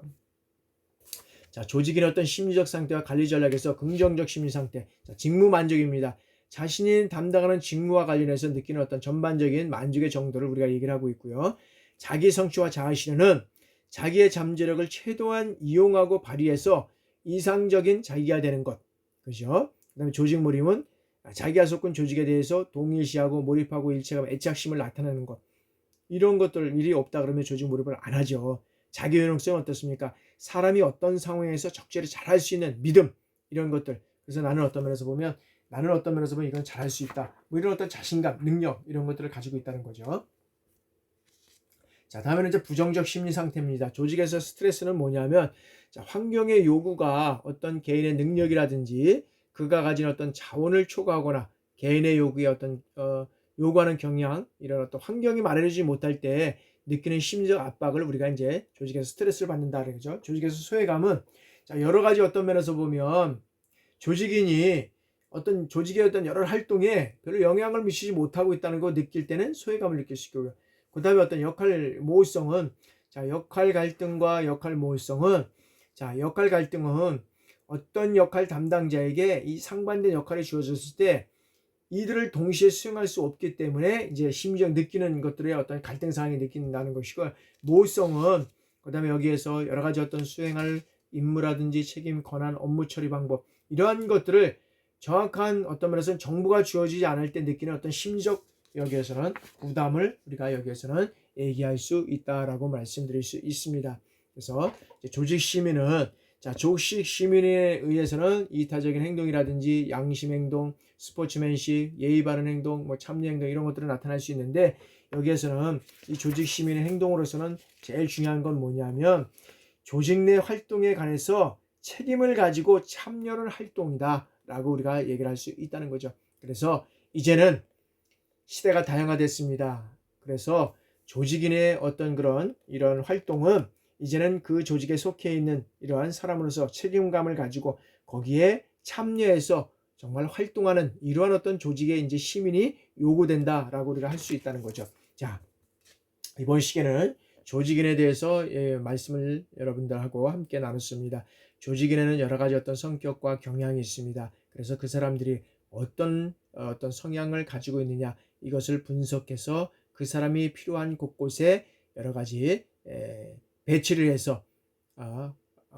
자, 조직의 어떤 심리적 상태와 관리 전략에서 긍정적 심리 상태, 자, 직무 만족입니다. 자신이 담당하는 직무와 관련해서 느끼는 어떤 전반적인 만족의 정도를 우리가 얘기를 하고 있고요. 자기 성취와 자아 실현은 자기의 잠재력을 최대한 이용하고 발휘해서 이상적인 자기가 되는 것, 그죠? 그다음에 조직 몰입은 자기가 속한 조직에 대해서 동일시하고 몰입하고 일체감, 애착심을 나타내는 것. 이런 것들 일이 없다 그러면 조직 몰입을 안 하죠. 자기 효용성은 어떻습니까? 사람이 어떤 상황에서 적절히 잘할 수 있는 믿음 이런 것들. 그래서 나는 어떤 면에서 보면 이건 잘할 수 있다. 뭐 이런 어떤 자신감, 능력 이런 것들을 가지고 있다는 거죠. 자, 다음에는 이제 부정적 심리 상태입니다. 조직에서 스트레스는 뭐냐면, 자, 환경의 요구가 어떤 개인의 능력이라든지 그가 가진 어떤 자원을 초과하거나 개인의 요구에 어떤 요구하는 경향 이런 어떤 환경이 마련해주지 못할 때 느끼는 심리적 압박을 우리가 이제 조직에서 스트레스를 받는다는 거죠. 조직에서 소외감은 자, 여러 가지 어떤 면에서 보면 조직인이 어떤 조직의 어떤 여러 활동에 별로 영향을 미치지 못하고 있다는 거 느낄 때는 소외감을 느낄 수 있고요. 그 다음에 어떤 역할 모호성은 자, 역할 갈등과 역할 모호성은 자, 역할 갈등은 어떤 역할 담당자에게 이 상반된 역할이 주어졌을 때 이들을 동시에 수행할 수 없기 때문에 이제 심지어 느끼는 것들의 어떤 갈등 상황이 느낀다는 것이고, 모호성은 그다음에 여기에서 여러 가지 어떤 수행할 임무라든지 책임, 권한, 업무 처리 방법 이러한 것들을 정확한 어떤 면에서는 정보가 주어지지 않을 때 느끼는 어떤 심리적 여기에서는 부담을 우리가 여기에서는 얘기할 수 있다라고 말씀드릴 수 있습니다. 그래서 조직 시민은 자, 조직 시민에 의해서는 이타적인 행동이라든지 양심 행동, 스포츠맨십, 예의 바른 행동, 뭐 참여 행동 이런 것들은 나타날 수 있는데, 여기에서는 이 조직 시민의 행동으로서는 제일 중요한 건 뭐냐면 조직 내 활동에 관해서 책임을 가지고 참여를 활동이다 라고 우리가 얘기를 할 수 있다는 거죠. 그래서 이제는 시대가 다양화됐습니다. 그래서 조직인의 어떤 그런 이런 활동은 이제는 그 조직에 속해 있는 이러한 사람으로서 책임감을 가지고 거기에 참여해서 정말 활동하는 이러한 어떤 조직의 이제 시민이 요구된다라고 우리가 할 수 있다는 거죠. 자, 이번 시간에는 조직인에 대해서 말씀을 여러분들하고 함께 나눴습니다. 조직인에는 여러 가지 어떤 성격과 경향이 있습니다. 그래서 그 사람들이 어떤 성향을 가지고 있느냐 이것을 분석해서 그 사람이 필요한 곳곳에 여러 가지 배치를 해서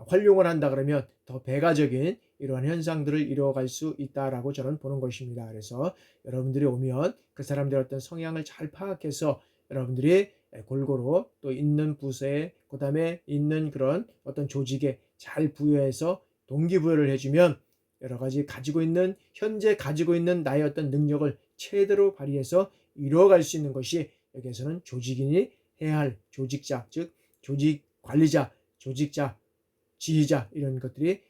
활용을 한다 그러면 더 배가적인 이러한 현상들을 이루어갈 수 있다라고 저는 보는 것입니다. 그래서 여러분들이 오면 그 사람들의 어떤 성향을 잘 파악해서 여러분들이 골고루 또 있는 부서에 그다음에 있는 그런 어떤 조직에 잘 부여해서 동기부여를 해주면 여러 가지 현재 가지고 있는 나의 어떤 능력을 최대로 발휘해서 이루어갈 수 있는 것이 여기에서는 조직인이 해야 할 조직자, 즉 조직 관리자, 조직자, 지휘자 이런 것들이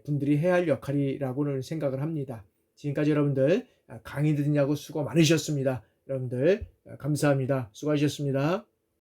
분들이 해야 할 역할이라고는 생각을 합니다. 지금까지 여러분들 강의 듣느냐고 수고 많으셨습니다. 여러분들 감사합니다. 수고하셨습니다.